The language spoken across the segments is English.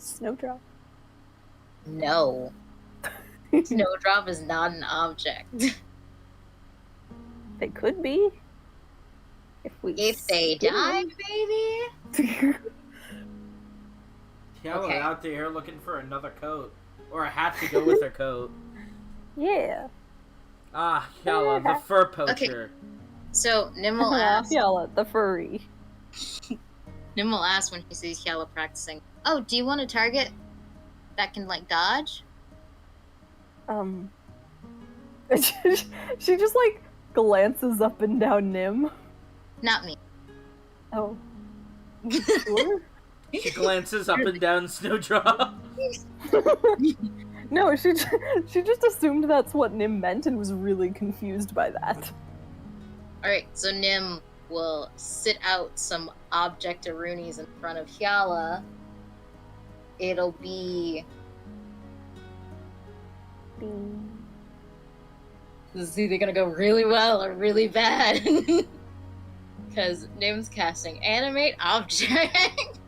Snowdrop. No. Snowdrop is not an object. They could be. If they died, maybe? Yellow Okay. out there looking for another coat. Or a hat to go with her coat. Yeah. Ah, Yellow, the fur poacher. Okay. So, Nim will ask... Yellow, the furry. Nim will ask when he sees Yellow practicing, oh, do you want a target that can, like, dodge? She just, like, glances up and down Nim. Not me. Oh. Sure? She glances up and down Snowdrop. No, she just assumed that's what Nim meant and was really confused by that. Alright, so Nim will sit out some object-a-roonies in front of Hyala. It'll be... This is either gonna go really well or really bad. Because Nim's casting Animate Object.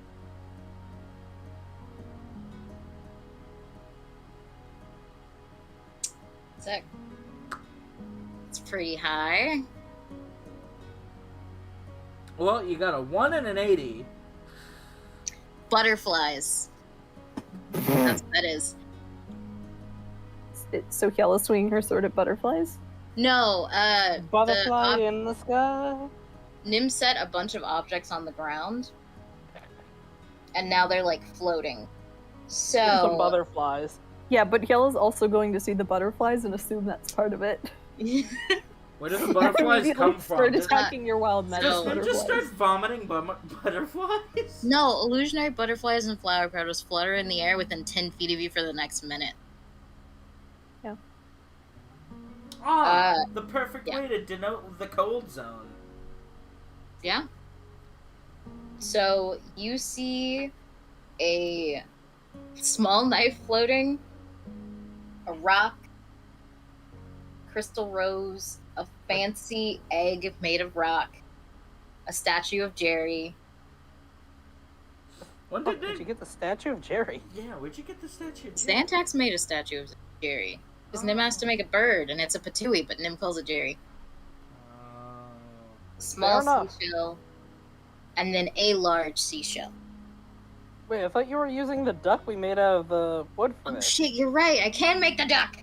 It's pretty high. Well, you got a 1 and an 80. Butterflies. That's what that is. So Yella swinging her sword at butterflies? No, Butterfly in the sky? Nim set a bunch of objects on the ground. And now they're, like, floating. So... Some butterflies. Yeah, but Yella's also going to see the butterflies and assume that's part of it. Where do the butterflies come from? Start attacking your wild meadow butterflies. Just start vomiting butterflies? No, illusionary butterflies and flower petals flutter in the air within 10 feet of you for the next minute. Yeah. The perfect way to denote the cold zone. Yeah. So, you see a small knife floating, a rock, crystal rose, a fancy egg made of rock, a statue of Jerry. When did you get the statue of Jerry? Yeah, where'd you get the statue of Jerry? Zantax made a statue of Jerry. Because Nim has to make a bird, and it's a patooey, but Nim calls it Jerry. Small seashell, and then a large seashell. Wait, I thought you were using the duck we made out of the wood for this. Shit, you're right. I can make the duck.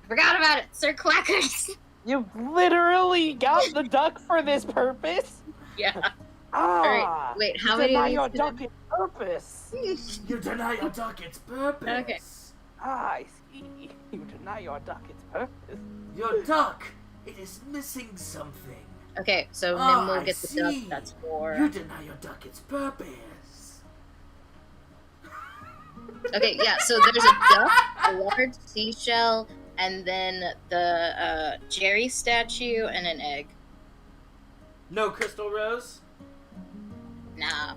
Forgot about it, Sir Quackers. You literally got the duck for this purpose? Yeah. Ah! Alright, wait, how many deny of these your duck its purpose. You deny your duck its purpose. Okay. Ah, I see. You deny your duck its purpose. Your duck, it is missing something. Okay, so Nim will get the duck. That's 4. You deny your duck its purpose. Okay, yeah, so there's a duck, a large seashell, and then the Jerry statue and an egg. No crystal rose? Nah.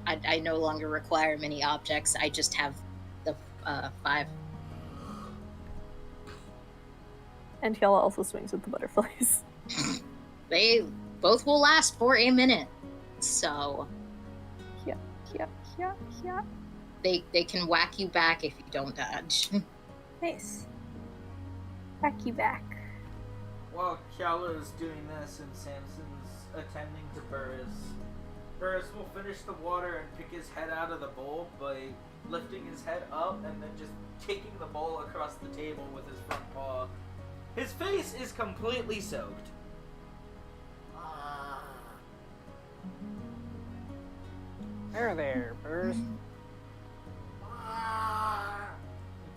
I no longer require many objects. I just have the 5. And Yella also swings at the butterflies. They both will last for a minute. So... Yeah. They can whack you back if you don't dodge. Nice. Whack you back. While Kyala is doing this and Samson's attending to Burris, Burris will finish the water and pick his head out of the bowl by lifting his head up and then just kicking the bowl across the table with his front paw. His face is completely soaked. There, Burris.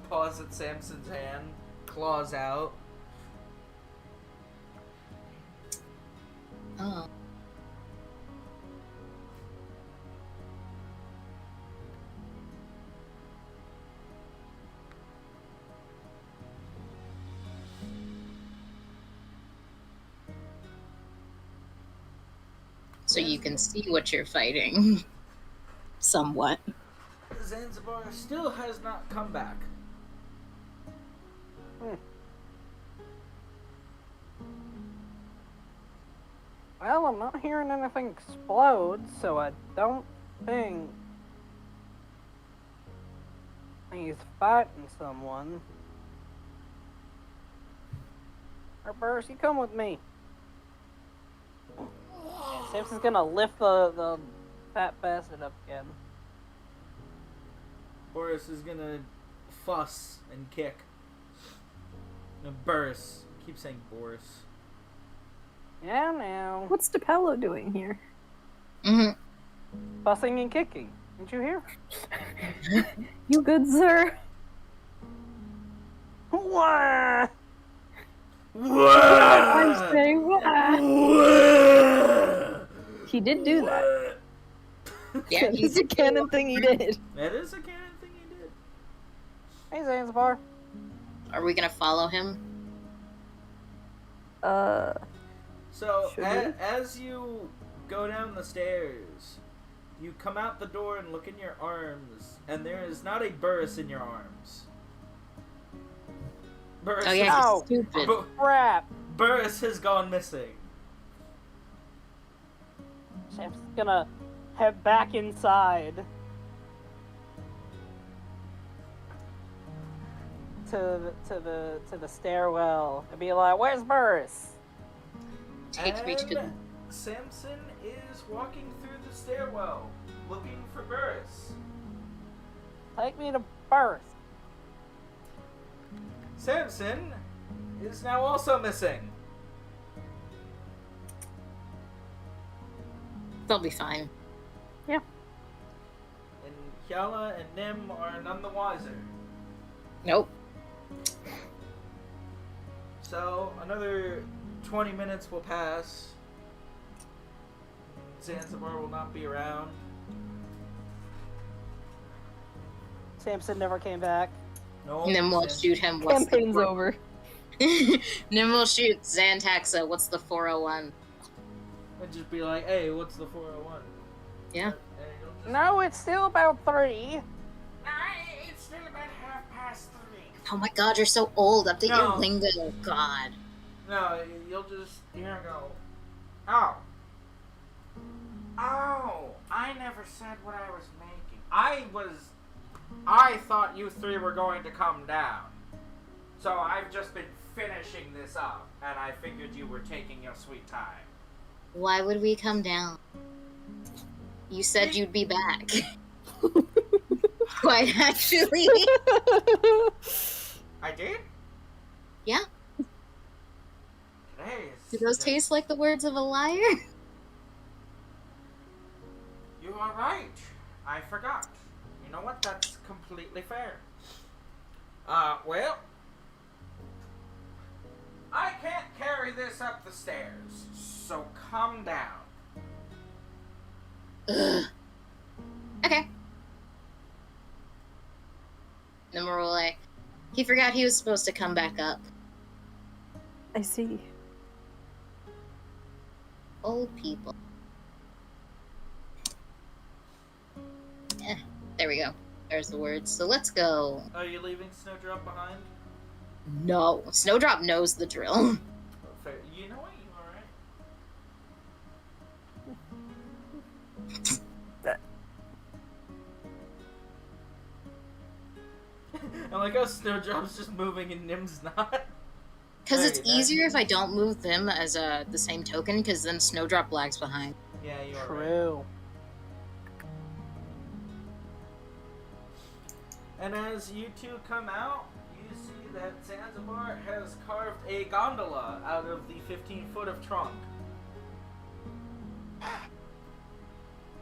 Paws at Samson's hand, claws out. Oh. So you can see what you're fighting. Somewhat. Zanzibar still has not come back. Well, I'm not hearing anything explode, so I don't think... he's fighting someone. Or Burris, you come with me. And Samson's gonna lift the fat bastard up again. Boris is gonna fuss and kick. No, Burris. I keep saying Boris. Yeah, now. What's DePello doing here? Mm-hmm. Fussing and kicking. Didn't you hear? You good, sir? Wah! I'm saying what? He did do that. Yeah, It's a canon thing he did. That is a canon thing he did. Hey, Zanzibar. Are we gonna follow him? So, Should we? as you go down the stairs, you come out the door and look in your arms, and there is not a Burris in your arms. Burris, Oh yeah, Ow. he's stupid. Crap! Burris has gone missing. Samson's gonna head back inside. To the stairwell and be like, "Where's Burris?" Take me to the... And Samson is walking through the stairwell, looking for Burris. Take me to Burris. Samson is now also missing. They'll be fine. And Hyala and Nim are none the wiser. Nope. So, another 20 minutes will pass. Zanzibar will not be around. Samson never came back. No. And then we'll shoot him. What's Campaign's the... over. Then we'll shoot Zantaxa. What's the 401? And just be like, hey, what's the 401? Yeah. And you'll just... No, it's still about 3. It's still about 3:30. Oh my god, you're so old. Update No. your lingo. God. No, you'll just go. Oh. Oh, I never said what I was making. I thought you three were going to come down. So I've just been finishing this up, and I figured you were taking your sweet time. Why would we come down? You said you'd be back. Quite actually. I did? Yeah. Today Do is... those taste like the words of a liar? You are right. I forgot. You know what? That's completely fair. Well... I can't carry this up the stairs, so calm down. Ugh. Okay. Then we're like, he forgot he was supposed to come back up. I see. Old people. There we go. There's the words. So let's go. Are you leaving Snowdrop behind? No. Snowdrop knows the drill. Oh, fair. You know what? You alright? I like how Snowdrop's just moving and Nim's not. Because it's Hey, that- easier if I don't move them as the same token, because then Snowdrop lags behind. Yeah, you are right. True. And as you two come out, you see that Zanzibar has carved a gondola out of the 15 foot of trunk.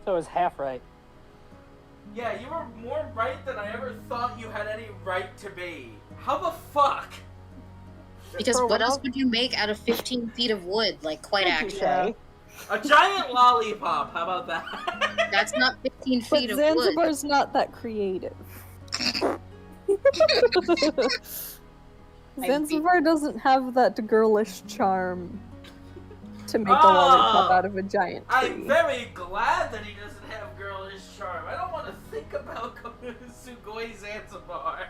So it's half right. Yeah, you were more right than I ever thought you had any right to be. How the fuck? Because Bro, what what else else? would you make out of 15 feet of wood? Like, quite Thank you, actually. Shay. A giant lollipop, how about that? That's not 15 But feet of wood. Zanzibar's not that creative. Zanzibar doesn't have that girlish charm to make a lollipop out of a giant tree. I'm very glad that he doesn't have girlish charm. I don't want to think about Sugoi Zanzibar.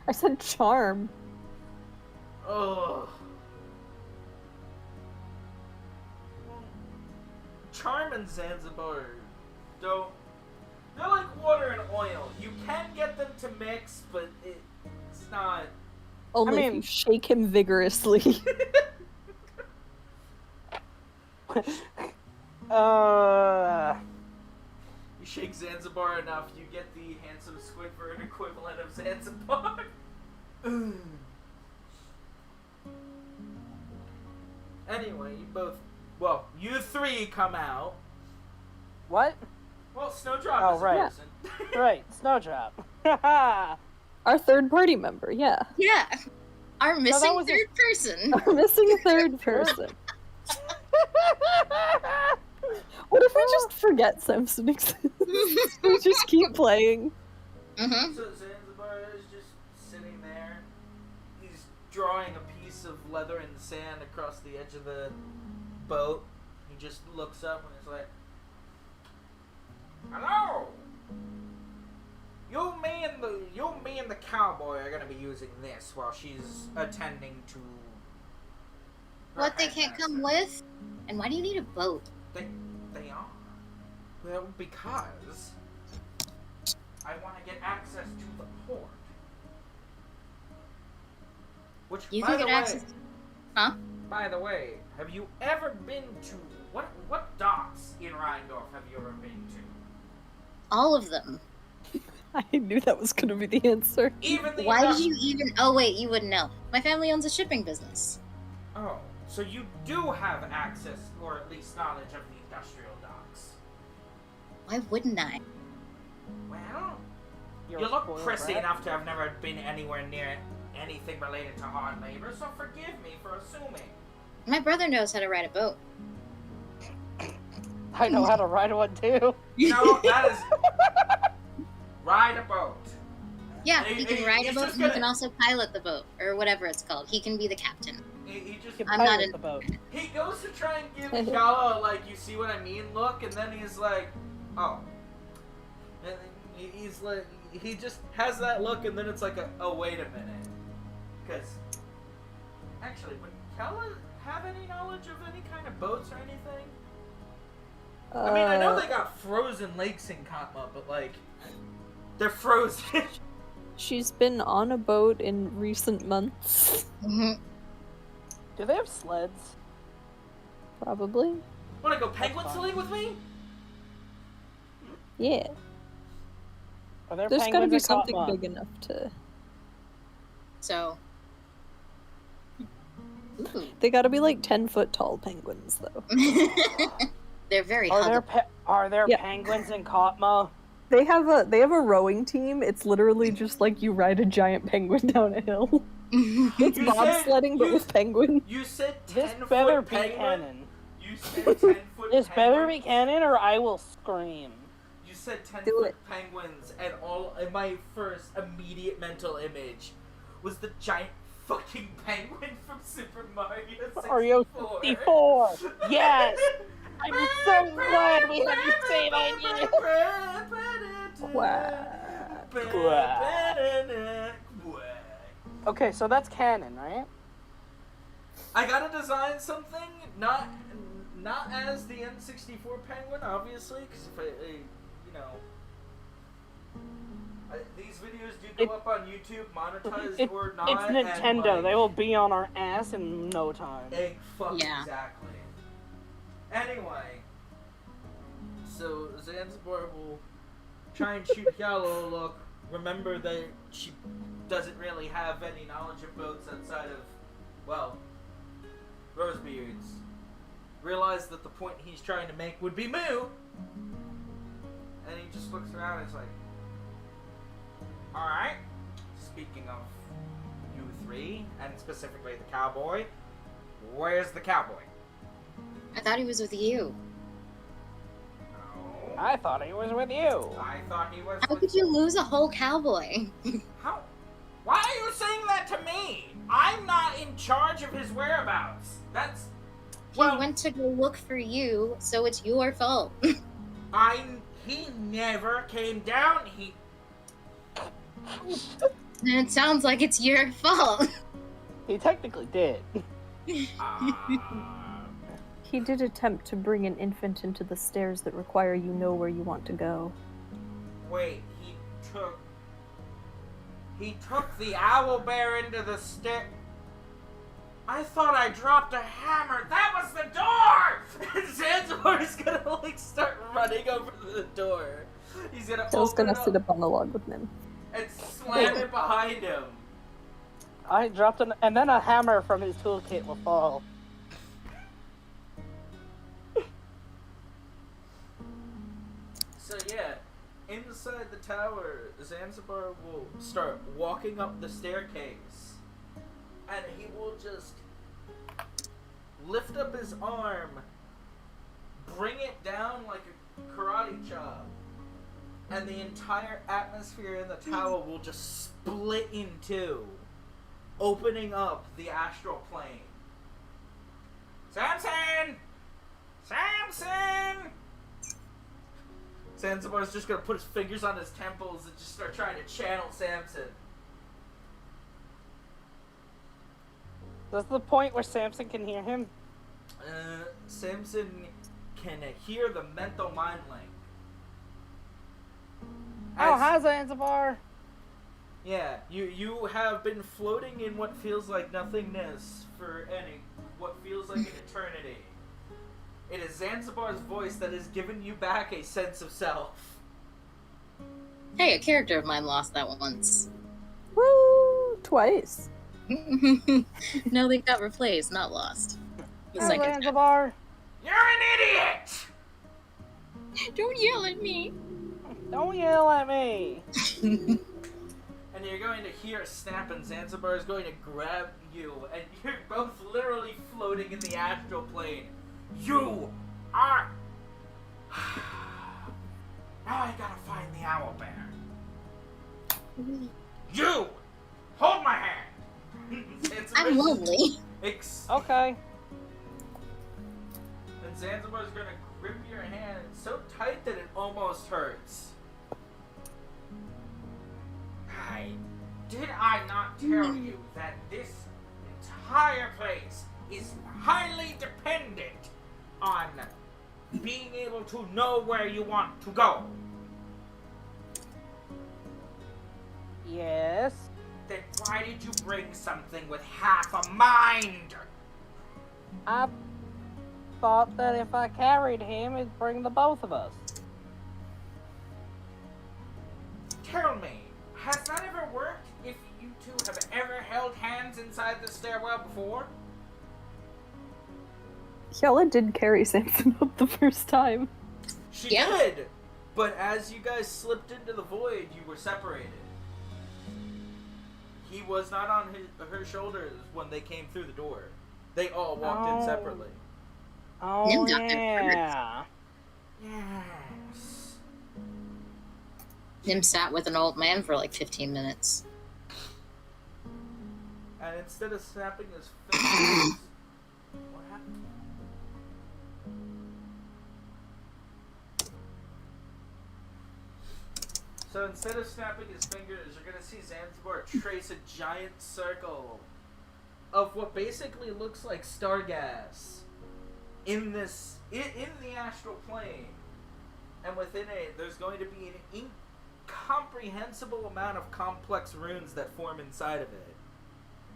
I said charm. Ugh. Charm and Zanzibar don't... They're like water and oil. You can get them but it's not. Only if you shake him vigorously. You shake Zanzibar enough, you get the handsome Squidward equivalent of Zanzibar. Anyway, you three come out. What? Well, Snowdrop Oh, is right. a person. Right, Snowdrop. Our third party member, yeah. Yeah. Our missing was third person. Our missing third person. What if we just forget Samson exists? We just keep playing. Mm-hmm. So Zanzibar is just sitting there. He's drawing a piece of leather in the sand across the edge of the boat. He just looks up and is like, "Hello! You, me, and the cowboy are gonna be using this while she's attending to." What, they can't come with? And why do you need a boat? They are. Well, because I want to get access to the port. Which, You by can the get way, access. Huh? by the way, have you ever been to what docks in Rheindorf have you ever been to? All of them. I knew that was gonna be the answer. Even the Why did you even... Oh, wait, you wouldn't know. My family owns a shipping business. Oh, so you do have access, or at least knowledge of the industrial docks. Why wouldn't I? Well, You're you a look spoiled prissy brat. enough to have never been anywhere near anything related to hard labor, so forgive me for assuming. My brother knows how to ride a boat. I know how to ride one too. You know, that is... Ride a boat. Yeah, He- he can he- ride a he's boat, just and he gonna- can also pilot the boat, or whatever it's called. He can be the captain. He just... You I'm not pilot in- the boat. He goes to try and give Kala, like, you see what I mean look, and then he's like, oh. And then he's like, he just has that look, and then it's like, oh, wait a minute. Because, actually, would Kala have any knowledge of any kind of boats or anything? I mean, I know they got frozen lakes in Katma, but, like, they're frozen. She's been on a boat in recent months. Mm-hmm. Do they have sleds? Probably. Wanna go penguin That's fine. sailing with me? Yeah. Are there There's gotta penguins be in something Katma? big enough to... So... Ooh. They gotta be like 10-foot tall penguins, though. They're very Are there huggable. are there Yeah. penguins in Katma? They have a rowing team. It's literally just like you ride a giant penguin down a hill. It's You said- bobsledding, but you- with penguins. You said This 10-foot better be penguin? canon. You said 10-foot This better penguin? be canon, or I will scream. You said Do 10-foot it. penguins, and my first immediate mental image was the giant fucking penguin from Super Mario 64. Mario 64. Yes. I'm so glad we had the same idea. Okay, so that's canon, right? I gotta design something not as the N64 penguin, obviously, because if these videos do go up on YouTube, monetized or not. It's Nintendo. And, like, They will be on our ass in no time. Yeah. Exactly. Anyway, so Zanzibar will try and shoot Yellow a look. Remember that she doesn't really have any knowledge of boats outside of, well, Rosebeards. Realize that the point he's trying to make would be moo. And he just looks around and is like, alright, speaking of you three, and specifically the cowboy, where's the cowboy? I thought he was with you. No. I thought he was with you. I thought he was How with could you lose a whole cowboy? How? Why are you saying that to me? I'm not in charge of his whereabouts. That's... He Well, went to go look for you, so it's your fault. he never came down. He... And it sounds like it's your fault. He technically did. He did attempt to bring an infant into the stairs that require you know where you want to go. Wait, he took... He took the owl bear into the stick. I thought I dropped a hammer. That was the door! And Zanzibar's gonna like start running over the door. He's gonna Phil's open gonna it sit up up on the log with Nim. and slam it behind him. I dropped an, and then a hammer from his toolkit will fall. So yeah, inside the tower, Zanzibar will start walking up the staircase, and he will just lift up his arm, bring it down like a karate chop, and the entire atmosphere in the tower will just split in two, opening up the astral plane. Samson! Samson! Zanzibar's just gonna put his fingers on his temples and just start trying to channel Samson. That's the point where Samson can hear him. Samson can hear the mental mind link. Oh, hi Zanzibar! Yeah, you have been floating in what feels like nothingness for what feels like an eternity. It is Zanzibar's voice that has given you back a sense of self. Hey, a character of mine lost that once. Woo! Twice. No, they got replaced, not lost. The Hi second time. Zanzibar! You're an idiot! Don't yell at me. Don't yell at me! And you're going to hear a snap, and Zanzibar is going to grab you, and you're both literally floating in the astral plane. You are... Now I gotta find the owl bear. You! Hold my hand! I'm lonely. Okay. And Zanzibar's gonna grip your hand so tight that it almost hurts. Did I not tell you that this entire place is highly dependent on being able to know where you want to go? Yes. Then why did you bring something with half a mind? I thought that if I carried him, it'd bring the both of us. Tell me, has that ever worked if you two have ever held hands inside the stairwell before? Hyala did carry Samson up the first time. She Yeah. did! But as you guys slipped into the void, you were separated. He was not on her shoulders when they came through the door. They all walked in separately. Oh, Nim got yeah. Yes. Nim sat with an old man for like 15 minutes. And instead of snapping his fingers... What happened? So instead of snapping his fingers, you're gonna see Zanzibar trace a giant circle of what basically looks like star gas in the astral plane, and within it, there's going to be an incomprehensible amount of complex runes that form inside of it.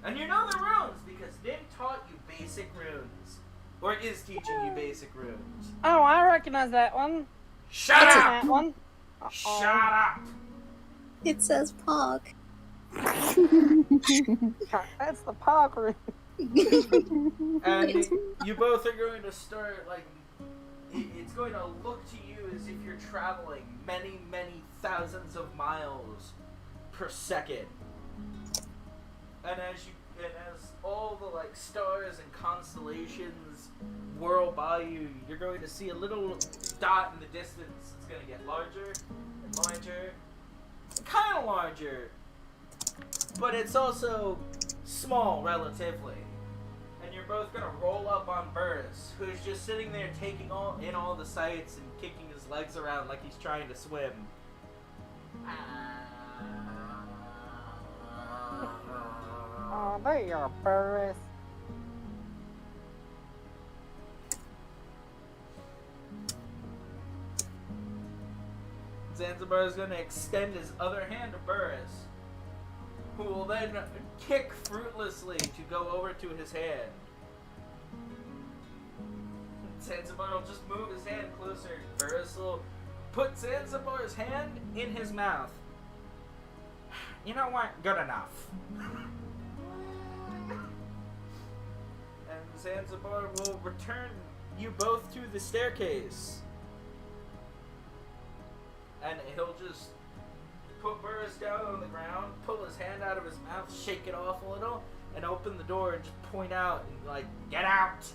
And you know the runes because Nim taught you basic runes, or is teaching you basic runes. Oh, I recognize that one. Shut up! That one. Shut up! It says Pog. That's the Pog room. And you both are going to start, like, it's going to look to you as if you're traveling many, many thousands of miles per second. And as all the, like, stars and constellations whirl by you, you're going to see a little dot in the distance. It's going to get larger and larger, kind of larger, but it's also small relatively. And you're both gonna roll up on Burris, who's just sitting there taking all the sights and kicking his legs around like he's trying to swim. Oh, there you are, Burris. Zanzibar is gonna extend his other hand to Burris. who will then kick fruitlessly to go over to his hand. Zanzibar will just move his hand closer. Burris will put Zanzibar's hand in his mouth. You know what? Good enough. And Zanzibar will return you both to the staircase. And he'll just put Burris down on the ground, pull his hand out of his mouth, shake it off a little, and open the door and just point out and like, get out!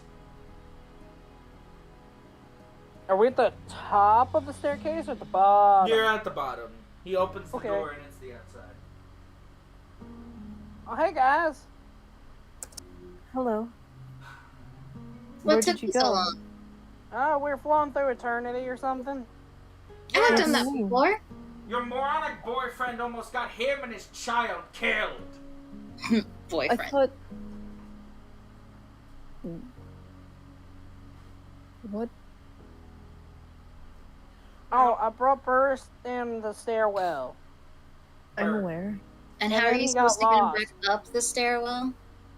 Are we at the top of the staircase or at the bottom? You're at the bottom. He opens the Okay. door and it's the outside. Oh, hey guys. Hello. What Where took did you you go? so long? Oh, we're flowing through eternity or something. I've done that Yes. before. Your moronic boyfriend almost got him and his child killed. I Boyfriend. thought. What? Oh, I brought Burst in the stairwell. I'm Or- aware. And And how are then you he got supposed to get him lost. back up the stairwell?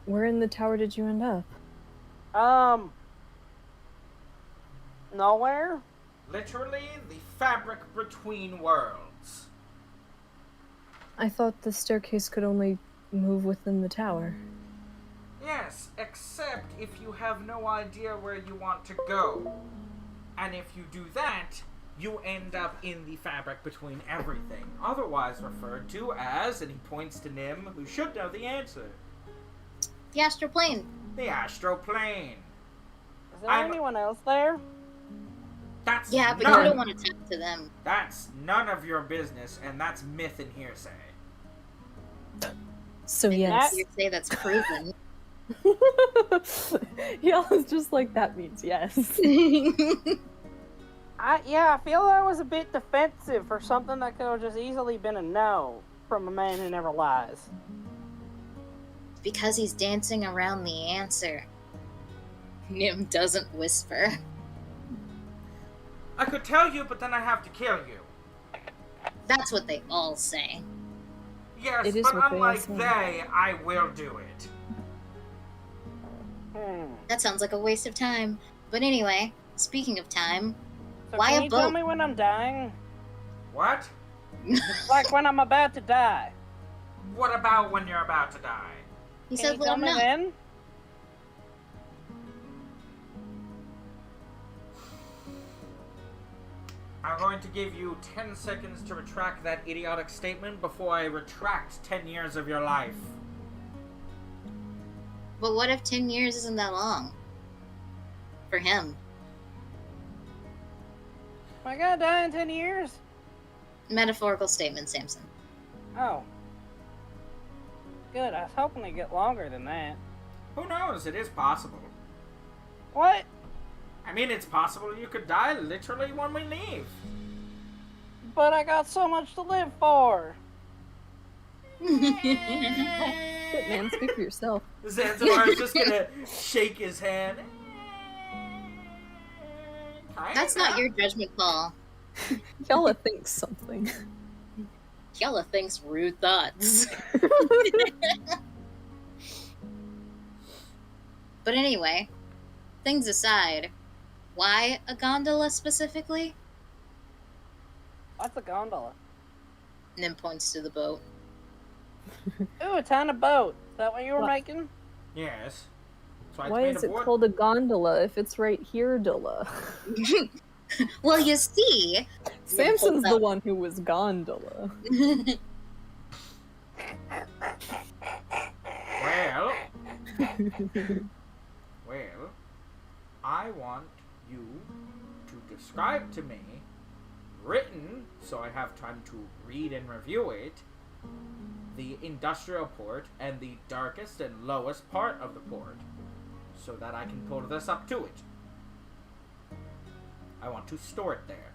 Where in the tower did you end up? Nowhere? Literally the fabric between worlds. I thought the staircase could only move within the tower. Yes, except if you have no idea where you want to go. And if you do that, you end up in the fabric between everything, otherwise referred to as, and he points to Nim, who should know the answer, The astral plane. the astral plane. Is there I'm- anyone else there? That's Yeah, but none, you don't want to talk to them. That's none of your business, and that's myth and hearsay. So And yes. you say that's proven. Yeah, it's just like that means yes. I feel that was a bit defensive for something that could have just easily been a no from a man who never lies. Because he's dancing around the answer. Nim doesn't whisper. I could tell you, but then I have to kill you. That's what they all say. Yes, It is but what they unlike say. they, I will do it. That sounds like a waste of time. But anyway, speaking of time, So Why can a you tell boat? me when I'm dying? What? Like when I'm about to die. What about when you're about to die? he Can said, you let tell him me know. then? I'm going to give you 10 seconds to retract that idiotic statement before I retract 10 years of your life. But what if 10 years isn't that long? For him. Am I gonna die in 10 years? Metaphorical statement, Samson. Oh. Good, I was hoping to get longer than that. Who knows? It is possible. What? I mean, it's possible you could die literally when we leave. But I got so much to live for. Shit, man, speak for yourself. Zanzibar is just gonna shake his hand. That's not your judgment call. Kella thinks something. Kella thinks rude thoughts. But anyway, things aside, why a gondola specifically? What's a gondola? Nim points to the boat. Ooh, a tiny boat. Is that what you were What? making? Yes. That's why Why it's is made it of wood. called a gondola if it's right here, Dilla? Well, you see, Samson's the up. one who was gondola. Well, well, I want you to describe to me, written, so I have time to read and review it, the industrial port and the darkest and lowest part of the port, so that I can pull this up to it. I want to store it there.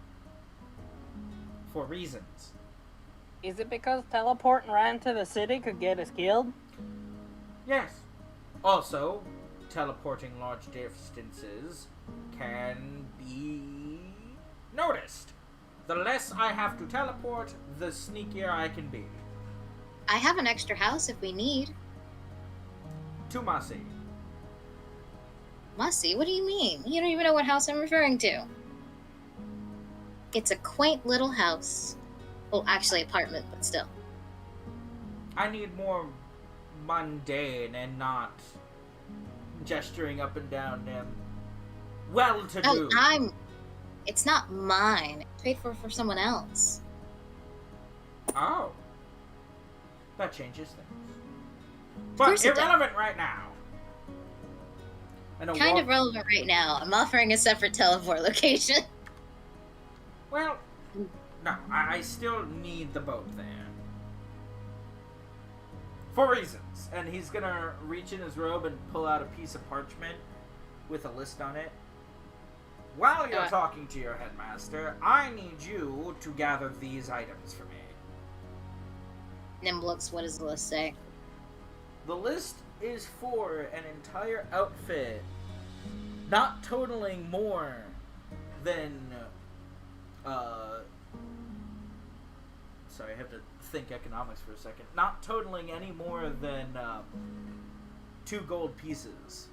For reasons. Is it because teleporting right into the city could get us killed? Yes. Also, teleporting large distances can be noticed. The less I have to teleport, the sneakier I can be. I have an extra house if we need. Tumasi. Mussy? What do you mean? You don't even know what house I'm referring to. It's a quaint little house. Well, actually, apartment, but still. I need more mundane and not gesturing up and down them. Well-to-do. Oh, it's not mine. It's paid for someone else. Oh. That changes things. But irrelevant right now. Kind of relevant right now. I'm offering a separate teleport location. Well, no, I still need the boat there. For reasons. And he's gonna reach in his robe and pull out a piece of parchment with a list on it. While you're talking to your headmaster, I need you to gather these items for me. Nimblux, what does the list say? The list is for an entire outfit, not totaling more than, sorry, I have to think economics for a second. Not totaling any more than 2 gold pieces,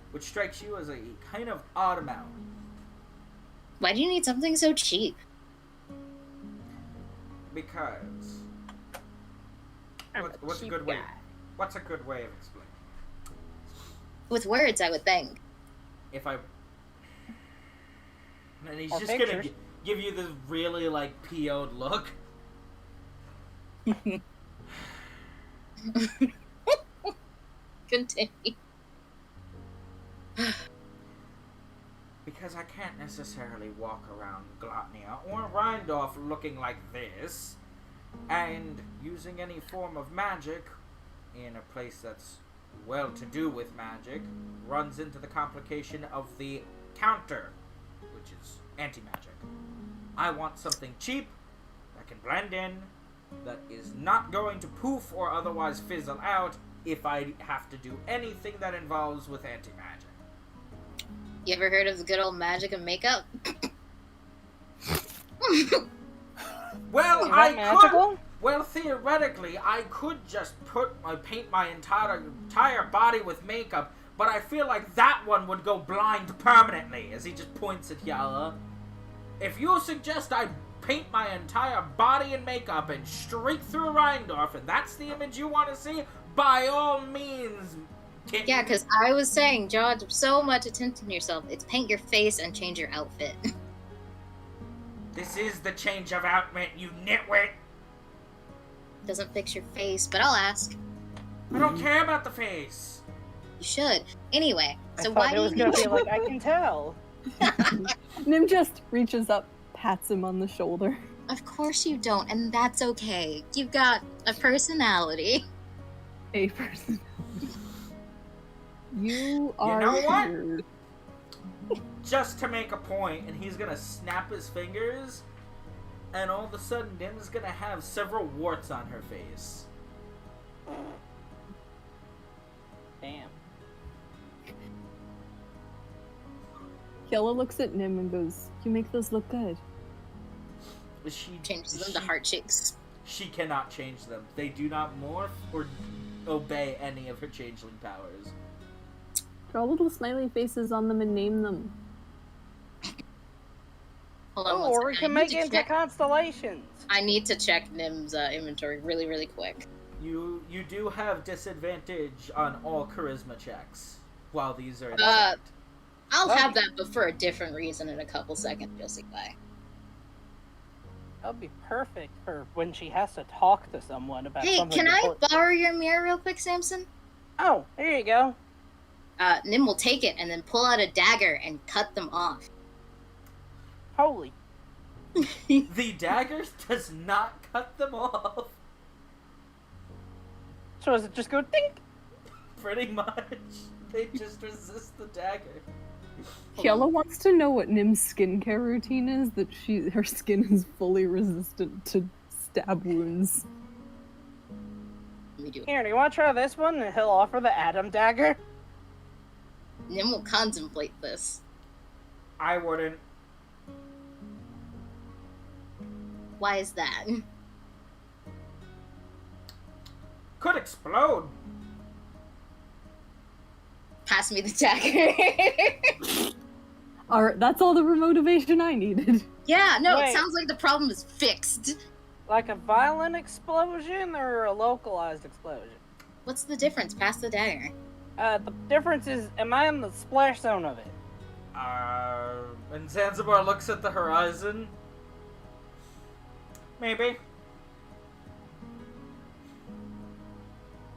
which strikes you as a kind of odd amount. Why do you need something so cheap? Because what's a good way? What's a good way of explaining? With words, I would think. If I and he's Or just pictures. gonna give you this really like PO'd look. Continue. Because I can't necessarily walk around Glotnia or Rhindorf looking like this, and using any form of magic in a place that's well-to-do with magic runs into the complication of the counter, which is anti-magic. I want something cheap that can blend in, that is not going to poof or otherwise fizzle out if I have to do anything that involves with anti-magic. You ever heard of the good old magic of makeup? Well, Is that magical? Well, theoretically, I could just paint my entire body with makeup, but I feel like that one would go blind permanently, as he just points at Yala. If you suggest I paint my entire body in makeup and streak through Rhindorf, and that's the image you want to see, by all means, kitten. Yeah, because I was saying, draw so much attention to yourself. It's paint your face and change your outfit. This is the change of outfit, you nitwit. Doesn't fix your face, but I'll ask. I don't care about the face. You should. Anyway, I so thought why it do was you gonna need be like, I can tell. Nim just reaches up, pats him on the shoulder. Of course you don't, and that's okay. You've got a personality. A person. You are know what? weird. Just to make a point, and he's gonna snap his fingers, and all of a sudden Nim's gonna have several warts on her face. Damn. Yella looks at Nim and goes, "You make those look good." Changes them to heart shapes. She cannot change them. They do not morph or obey any of her changeling powers. Draw little smiley faces on them and name them. Hold on Oh, one or we second. can make it into constellations. I need to check Nim's inventory really, really quick. You do have disadvantage on all charisma checks while these are in Uh, effect. I'll have that, but for a different reason in a couple seconds, just see why. That'll be perfect for when she has to talk to someone about Hey, something can I important. borrow your mirror real quick, Samson? Oh, here you go. Nim will take it and then pull out a dagger and cut them off. Holy. The dagger does not cut them off. So does it just go dink? Pretty much. They just resist the dagger. Yella wants to know what Nim's skincare routine is, that her skin is fully resistant to stab wounds. Let me do it. Here, do you want to try this one? And he'll offer the Adam dagger. Nim will contemplate this. I wouldn't. Why is that? Could explode. Pass me the dagger. Alright, that's all the motivation I needed. Yeah, no, Wait. it sounds like the problem is fixed. Like a violent explosion or a localized explosion? What's the difference? Pass the dagger. The difference is, am I in the splash zone of it? And Zanzibar looks at the horizon. Maybe.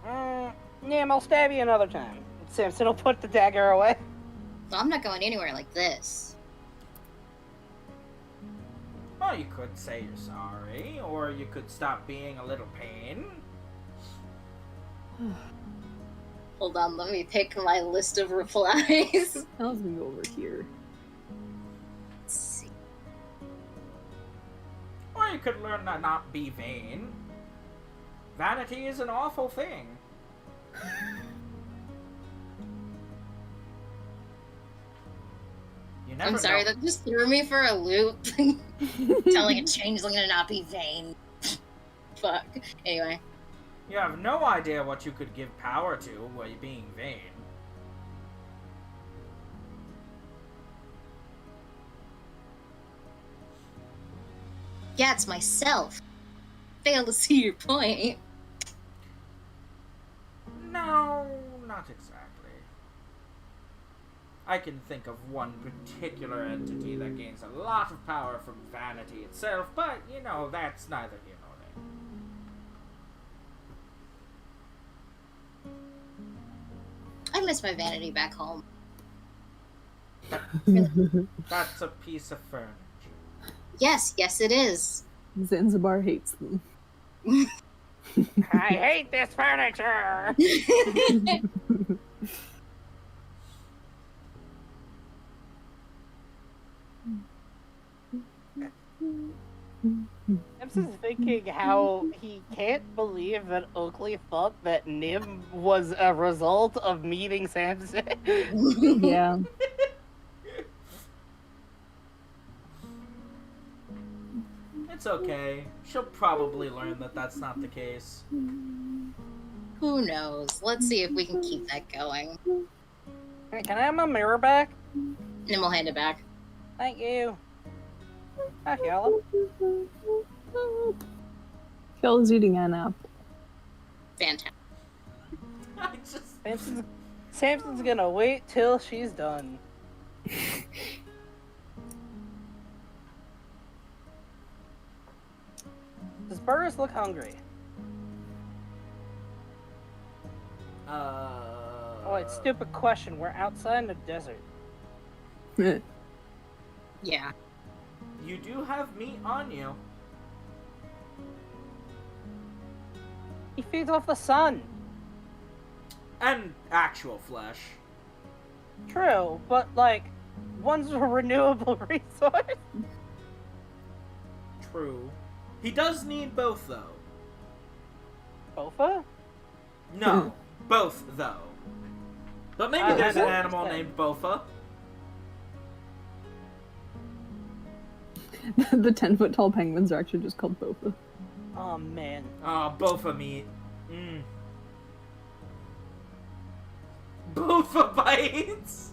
Yeah, I'll stab you another time. Samson will put the dagger away. Well, I'm not going anywhere like this. Well, you could say you're sorry, or you could stop being a little pain. Hold on, let me pick my list of replies. I was gonna go over here. Let's see. Or you could learn to not be vain. Vanity is an awful thing. You never I'm sorry, know. that just threw me for a loop. Telling a changeling to not be vain. Fuck. Anyway. You have no idea what you could give power to while you're being vain. Yeah, it's myself. Fail to see your point. No, not exactly. I can think of one particular entity that gains a lot of power from vanity itself, but, you know, that's neither here nor there. I miss my vanity back home. That's a piece of furniture. Yes, it is. Zanzibar hates them. I hate this furniture! Samson's thinking how he can't believe that Oakley thought that Nim was a result of meeting Samson. Yeah. It's okay. She'll probably learn that that's not the case. Who knows? Let's see if we can keep that going. Hey, can I have my mirror back? And then we'll hand it back. Thank you. Hi, Yellow. Phil's eating an apple. Fantastic. I just... Samson's gonna wait till she's done. Does Burris look hungry? Oh, wait, stupid question. We're outside in the desert. Yeah. You do have meat on you. He feeds off the sun. And actual flesh. True, but, like, one's a renewable resource. True. He does need both, though. Bofa? No, both, though. But maybe I there's an don't animal understand. named Bofa. The 10-foot tall penguins are actually just called Bofa. Oh, man. Oh, Bofa meat. Mmm. Bofa bites!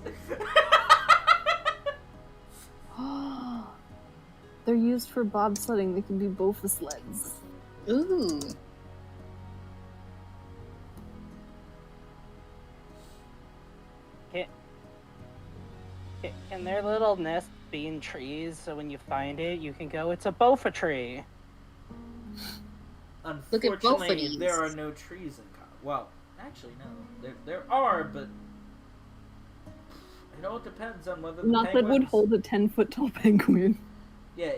They're used for bobsledding. They can be Bofa sleds. Ooh. Can their little nest be in trees so when you find it, you can go, it's a Bofa tree? Look at both of Unfortunately, these. there are no trees in Colorado. Well, actually, no. There are, but... It all depends on whether the Not that would penguins... hold a 10-foot tall penguin. Yeah,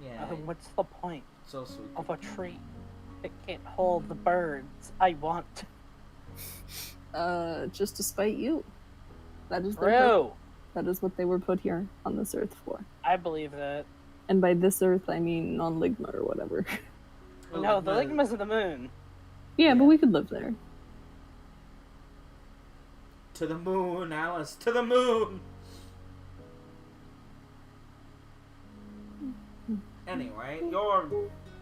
yeah, What's the point it's so sweet. of a tree that can't hold the birds I want? Just to spite you. That is their purpose. True. That is what they were put here on this earth for. I believe that. And by this earth, I mean on Ligma or whatever. No, the Ligma's of the moon. Yeah, but we could live there. To the moon, Alice, to the moon! Anyway, your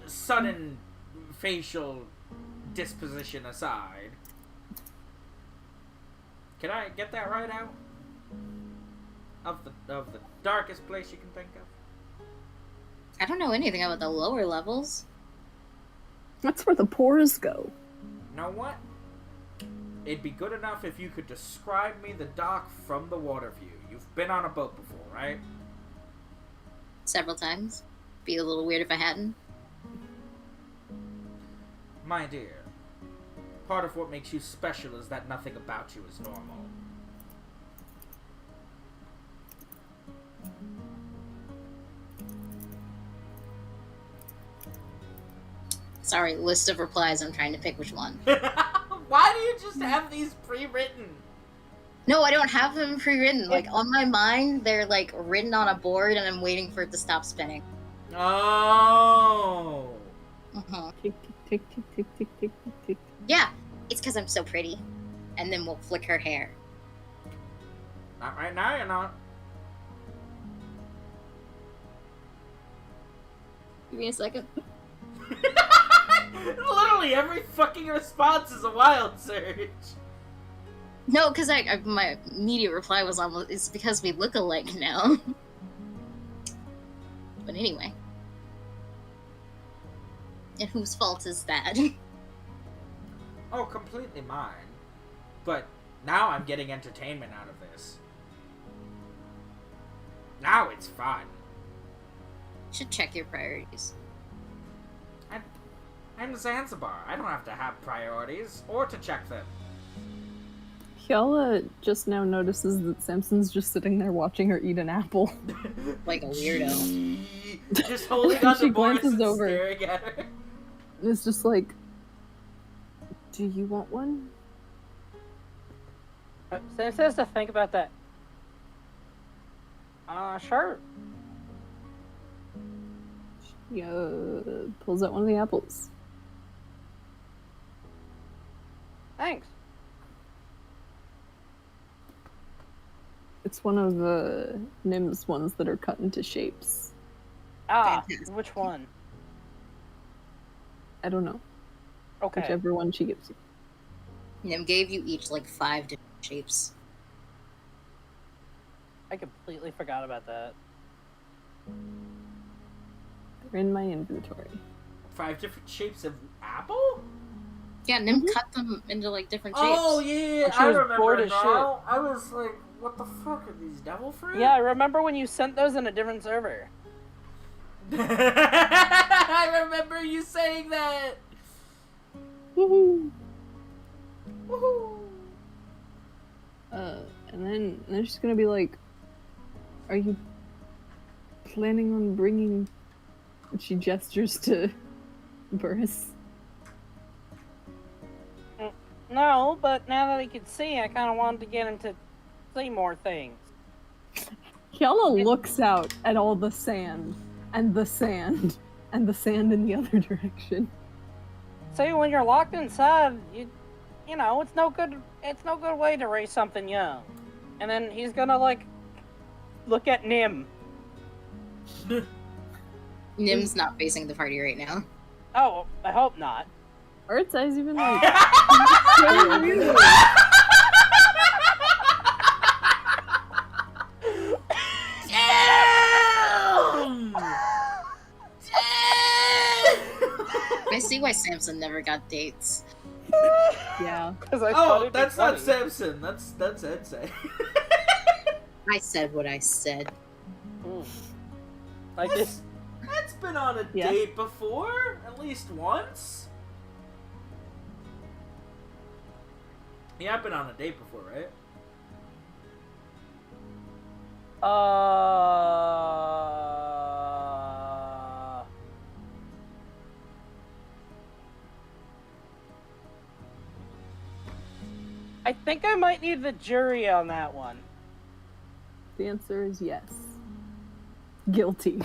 sudden facial disposition aside. Can I get that right out? Of the darkest place you can think of? I don't know anything about the lower levels. That's where the pores go. You know what? It'd be good enough if you could describe me the dock from the water view. You've been on a boat before, right? Several times. Be a little weird if I hadn't. My dear, part of what makes you special is that nothing about you is normal. Sorry, list of replies. I'm trying to pick which one. Why do you just have these pre-written? No, I don't have them pre-written. Like, on my mind, they're, like, written on a board, and I'm waiting for it to stop spinning. Oh. Uh-huh. Tick, tick, tick, tick, tick, tick, tick, tick. Yeah, it's because I'm so pretty. And then we'll flick her hair. Not right now, you're not. Give me a second. Literally every fucking response is a wild search. No, because my immediate reply was almost, it's because we look alike now. But anyway. And whose fault is that? Oh, completely mine. But now I'm getting entertainment out of this. Now it's fun. Should check your priorities. I'm Zanzibar. I don't have to have priorities or to check them. Hyala just now notices that Samson's just sitting there watching her eat an apple. Like a weirdo. Just holding on She to Boris glances and over. staring at her. It's just like, do you want one? Sam says to think about that. Sure. She pulls out one of the apples. Thanks. It's one of Nim's ones that are cut into shapes. Fantastic. Which one? I don't know. Okay. Whichever one she gives you. Nim gave you each like 5 different shapes. I completely forgot about that. They're in my inventory. 5 different shapes of apple? Yeah, Nim cut them into like different shapes. Oh yeah, And she I was remember bored as now. I was like, what the fuck are these, devil fruit? Yeah, I remember when you sent those in a different server. I remember you saying that. Woohoo! Woohoo! And then she's gonna be like, "Are you planning on bringing?" And she gestures to Burris. No, but now that he could see, I kind of wanted to get him to see more things. Hyala looks out at all the sand, and the sand, and the sand in the other direction. See, when you're locked inside, you know, it's no good way to raise something young. And then he's gonna, like, look at Nim. Nim's not facing the party right now. Oh, I hope not. Earth's eyes even like. I see why Samson never got dates. Yeah. 'Cause I thought Oh, it'd be that's not funny. Samson. That's Edsay. I said what I said. I just That's been on a Yeah. date before, at least once. Yeah, I've been on a date before, right? I think I might need the jury on that one. The answer is yes. Guilty.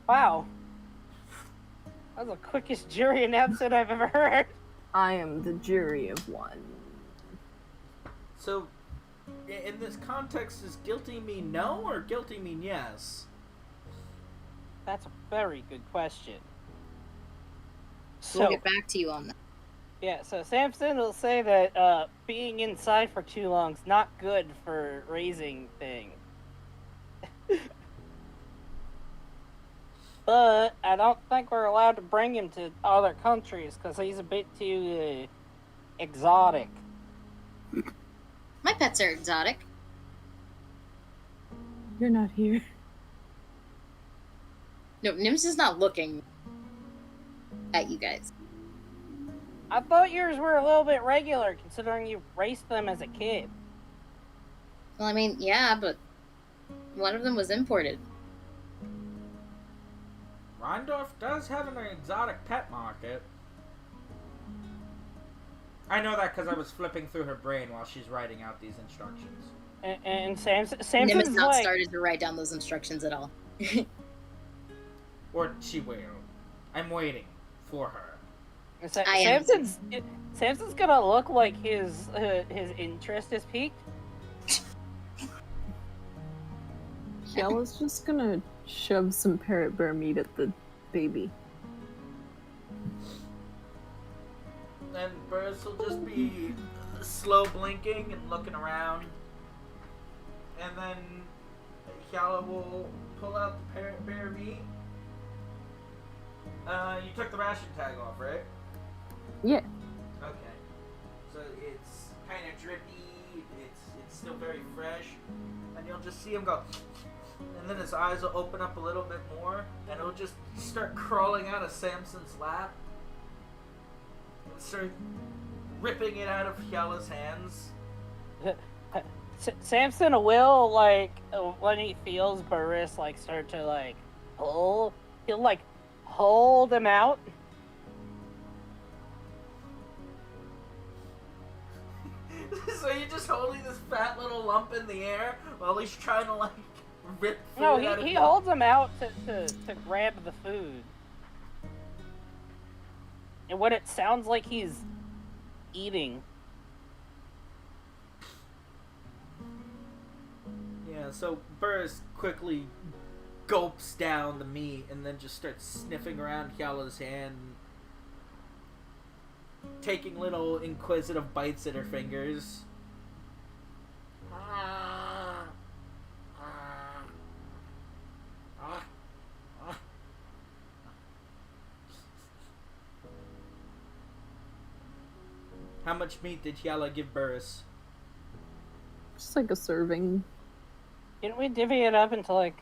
Wow. That was the quickest jury announcement I've ever heard. I am the jury of one. So, in this context, does guilty mean no or guilty mean yes? That's a very good question. we'll So get back to you on that. yeah, so Samson will say that being inside for too long is not good for raising things. But I don't think we're allowed to bring him to other countries because he's a bit too exotic. My pets are exotic. You're not here. No, Nim's is not looking at you guys. I thought yours were a little bit regular considering you raced them as a kid. Well, I mean, yeah, but one of them was imported. Rhindorf does have an exotic pet market. I know that because I was flipping through her brain while she's writing out these instructions. And Nim has Samson's not like, started to write down those instructions at all. Or she will. I'm waiting for her. I am. Samson's gonna look like his interest is piqued. Yalla's just gonna shove some parrot bear meat at the baby. And Burris will just be slow blinking and looking around. And then Yalla will pull out the parrot bear meat. You took the ration tag off, right? Yeah. Okay. So it's kind of drippy, it's still very fresh, and you'll just see him go, and then his eyes will open up a little bit more, and it'll just start crawling out of Samson's lap, and start ripping it out of Yalla's hands. Samson will, like, when he feels Burris, like, start to, like, pull, he'll, like, hold him out. So you're just holding this fat little lump in the air while he's trying to, like, rip food No, out of he you? holds him out to grab the food. And what it sounds like he's eating. Yeah, so Burris quickly gulps down the meat and then just starts sniffing around Yalla's hand, taking little inquisitive bites at her fingers. How much meat did Yalla give Burris? Just like a serving. Didn't we divvy it up into, like,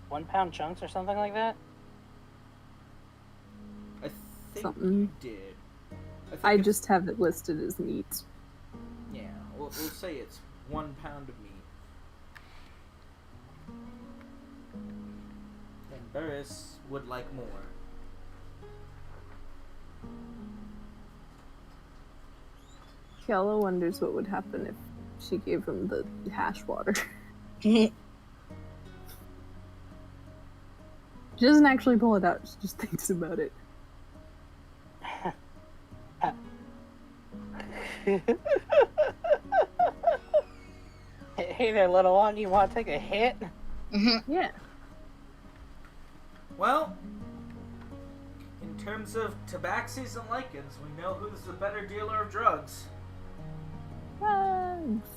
1 pound chunks or something like that? I think Something. you did. I it's- just have it listed as meat. Yeah, we'll say it's 1 pound of meat. And Burris would like more. Yalla wonders what would happen if she gave him the hash water. She doesn't actually pull it out, she just thinks about it. Hey there, little one, you want to take a hit? Yeah. Well, in terms of tabaxis and lichens, we know who's the better dealer of drugs. Thanks.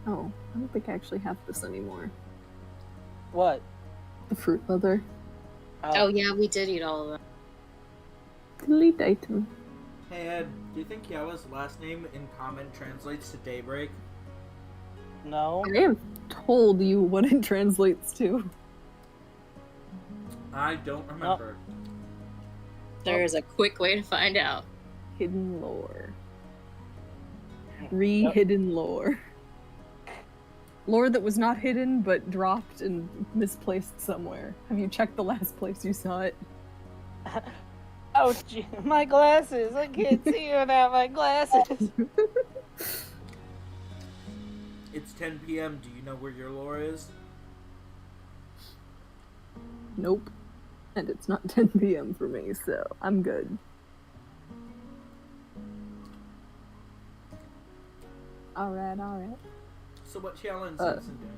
Oh, I don't think I actually have this anymore. What? The fruit leather. Oh yeah, we did eat all of them. Delete item. Hey Ed, do you think Yalla's last name in common translates to daybreak? No. I have told you what it translates to. I don't remember. There is a quick way to find out. Hidden lore. Hidden lore. Lore that was not hidden, but dropped and misplaced somewhere. Have you checked the last place you saw it? Oh, gee, my glasses! I can't see without my glasses. It's 10 p.m. Do you know where your lore is? Nope. And it's not 10 p.m. for me, so I'm good. Alright. So what Chiala and Samson doing?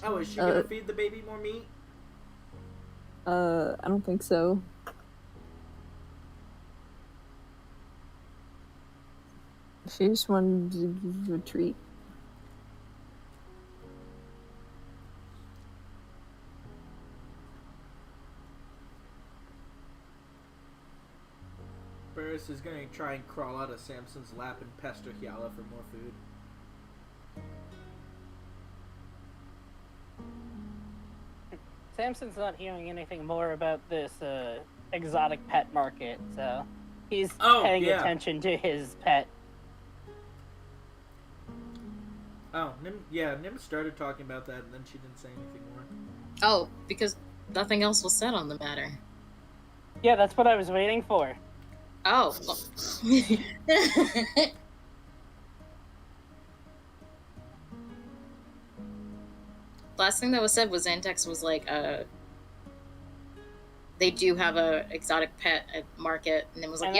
Oh, is she gonna feed the baby more meat? I don't think so. She just wanted to give a treat. Burris is gonna try and crawl out of Samson's lap and pester Hyala for more food. Samson's not hearing anything more about this exotic pet market, so he's paying attention to his pet. Oh, Nim started talking about that and then she didn't say anything more. Oh, because nothing else was said on the matter. Yeah, that's what I was waiting for. Oh. Last thing that was said was Antex was like, they do have a exotic pet at market, and it was like,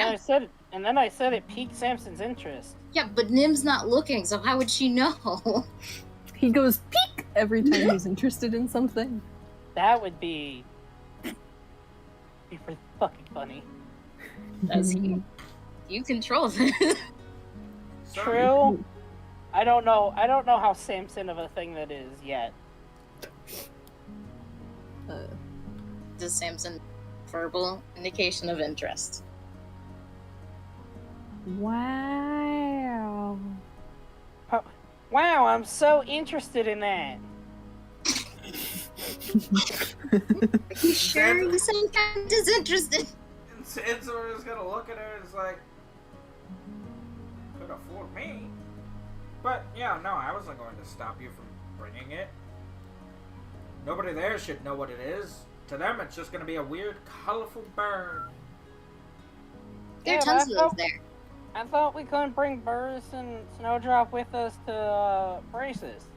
and then I said it piqued Samson's interest. Yeah, but Nim's not looking, so how would she know? He goes peek every time he's interested in something. That would be pretty fucking funny. Does he? You control this. True. I don't know how Samson of a thing that is yet. Does Samson verbal indication of interest? Wow. Wow, I'm so interested in that. Are you sure you sound kind of disinterested? And Zanzibar is gonna look at her and is like, could have fooled me. But yeah, no, I wasn't going to stop you from bringing it. Nobody there should know what it is. To them, it's just gonna be a weird, colorful bird. There are tons of those there. I thought we couldn't bring Burris and Snowdrop with us to Braces.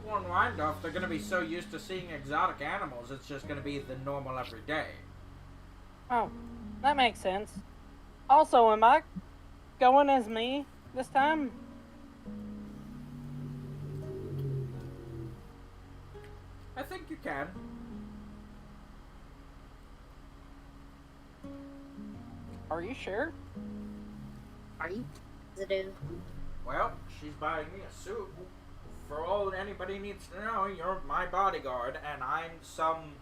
Well, in Windorf, they're gonna be so used to seeing exotic animals, it's just gonna be the normal everyday. Oh, that makes sense. Also, am I going as me this time? I think you can. Are you sure? Are you positive? Well, she's buying me a suit. For all anybody needs to know, you're my bodyguard, and I'm some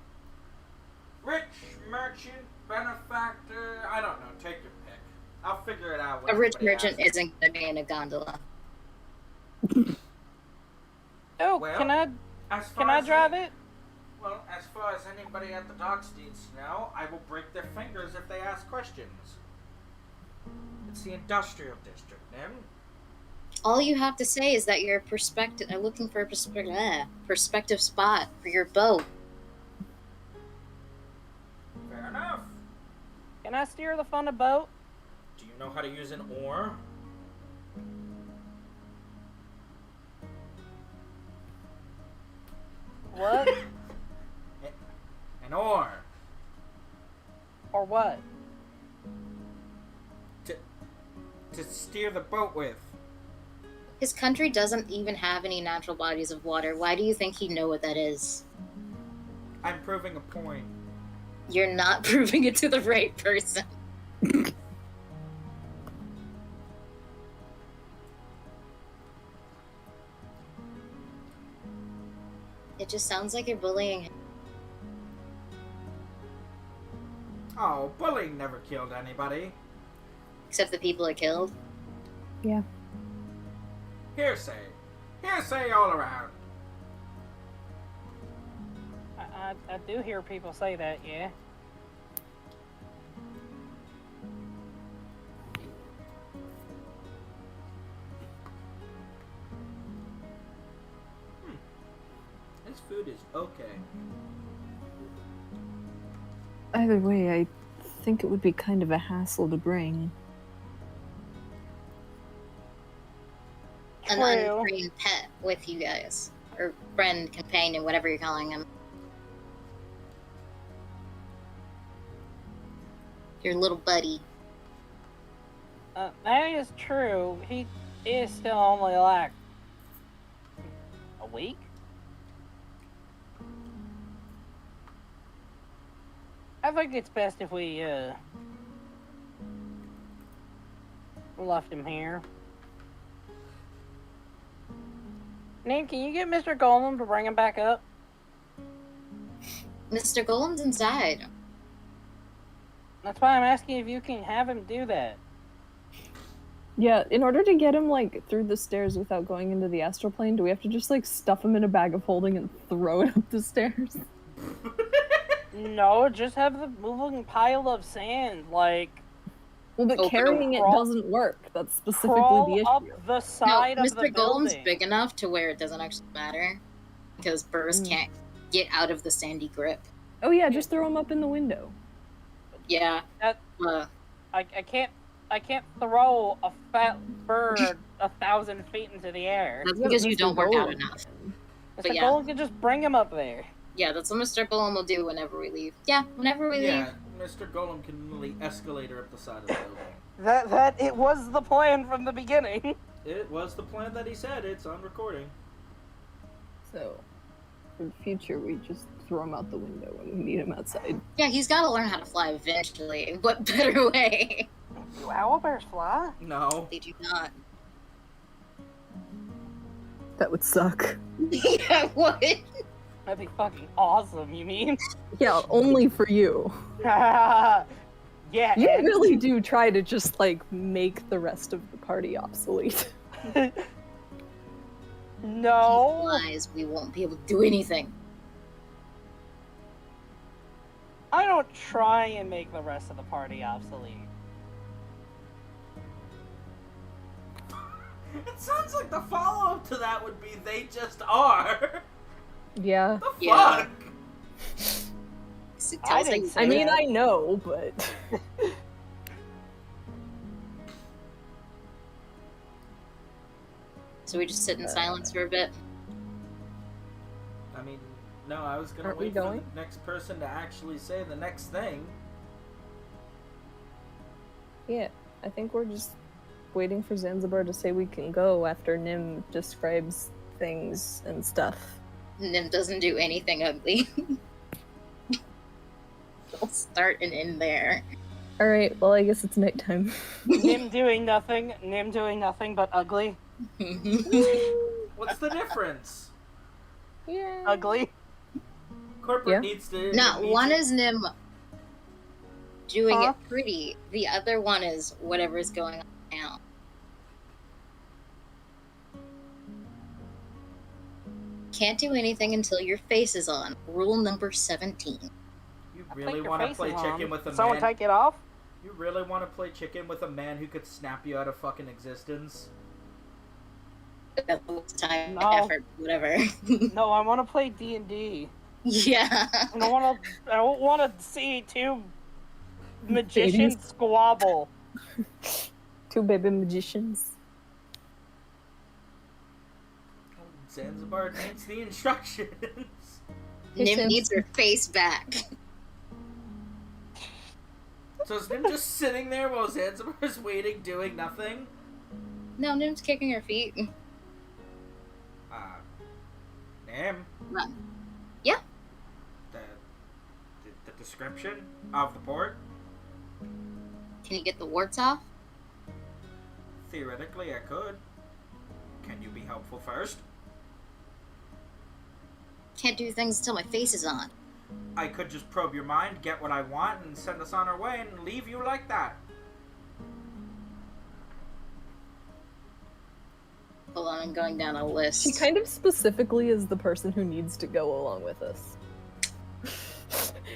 rich merchant, benefactor. I don't know. Take your pick. I'll figure it out. A rich merchant isn't going to be in a gondola. Oh, Well, can I drive it? Well, as far as anybody at the docks needs to know, I will break their fingers if they ask questions. It's the industrial district, Nim. All you have to say is that you're looking for a perspective spot for your boat. Fair enough. Can I steer the fun of boat? Do you know how to use an oar? What? An oar. Or what? To steer the boat with. His country doesn't even have any natural bodies of water. Why do you think he'd know what that is? I'm proving a point. You're not proving it to the right person. It just sounds like you're bullying him. Oh, bullying never killed anybody. Except the people it killed. Yeah. Hearsay. Hearsay all around. I do hear people say that, yeah. This food is okay. Either way, I think it would be kind of a hassle to bring. an True. untrained pet with you guys. Or friend, companion, whatever you're calling him. Your little buddy. That is true. He is still only like a week. I think it's best if we left him here. Nim, can you get Mr. Golem to bring him back up? Mr. Golem's inside. That's why I'm asking if you can have him do that. Yeah, in order to get him, like, through the stairs without going into the astral plane, do we have to just, like, stuff him in a bag of holding and throw it up the stairs? No, just have the moving pile of sand, like, Well, but Open carrying it crawl- doesn't work. That's specifically crawl the up issue. the side No, of the Mr. Golem's building. big enough to where it doesn't actually matter. Because Burrs can't get out of the sandy grip. Oh yeah, just throw him up in the window. Yeah. That- Uh, I can't throw a fat bird 1,000 feet into the air. that's Yeah, because but you Mr. don't work out Golem enough. can. but Mr. yeah. Golem can just bring him up there. Yeah, that's what Mr. Golem will do whenever we leave. Yeah, whenever we leave. Yeah, Mr. Golem can literally escalator up the side of the building. That it was the plan from the beginning. It was the plan that he said. It's on recording. So, for the future, we just throw him out the window when we need him outside. Yeah, he's got to learn how to fly eventually. What better way? Do owlbears fly? No. They do not. That would suck. Yeah, what? That'd be fucking awesome, you mean? Yeah, only for you. Yeah, You and- really do try to just, like, make the rest of the party obsolete. No. Lies, we won't be able to do anything. I don't try and make the rest of the party obsolete. It sounds like the follow-up to that would be they just are. Yeah. The Yeah. fuck? It I tells didn't you- say I mean, that. I know, but... So we just sit in silence for a bit. I mean, no, I was gonna Aren't we wait for going? the next person to actually say the next thing. Yeah, I think we're just waiting for Zanzibar to say we can go after Nim describes things and stuff. Nim doesn't do anything ugly. We'll start and end there. Alright, well, I guess it's nighttime. Nim doing nothing but ugly. What's the difference? Yeah. Ugly. Corporate Yeah. needs to. No, needs one to- is Nim doing Huh? it pretty. The other one is whatever's going on now. Can't do anything until your face is on. Rule number 17. You I really think your want to face play is chicken on. with a Someone man? take it off? You really want to play chicken with a man who could snap you out of fucking existence? That's a waste of time, No. effort, whatever. No, I want to play D&D. Yeah. I don't want to see two magicians squabble. Two baby magicians. Zanzibar needs the instructions. Nim Tim. needs her face back. So is Nim just sitting there while Zanzibar's waiting, doing nothing? No, Nim's kicking her feet. Nim? What? Yeah. The description of the port? Can you get the warts off? Theoretically, I could. Can you be helpful first? Can't do things until my face is on. I could just probe your mind, get what I want, and send us on our way and leave you like that. Hold on, I'm going down a list. She kind of specifically is the person who needs to go along with us.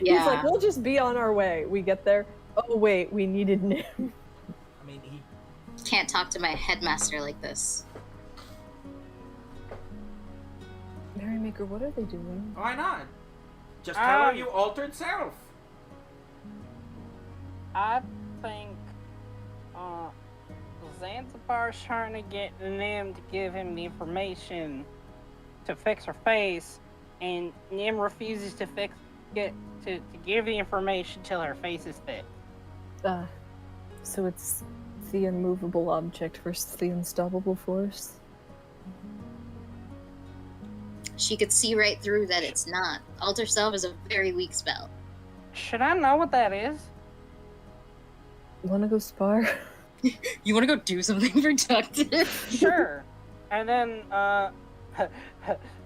Yeah. He's like, we'll just be on our way. We get there. Oh, wait, we needed Nim. I mean, he Can't talk to my headmaster like this. Merrymaker, what are they doing? Why not? Just tell her Um, you altered self. I think Zanzibar's trying to get Nim to give him the information to fix her face, and Nim refuses to give the information till her face is fixed. So it's the unmovable object versus the unstoppable force. She could see right through that it's not. Alter Self is a very weak spell. Should I know what that is? Wanna go spar? You want to go do something productive? Sure. And then,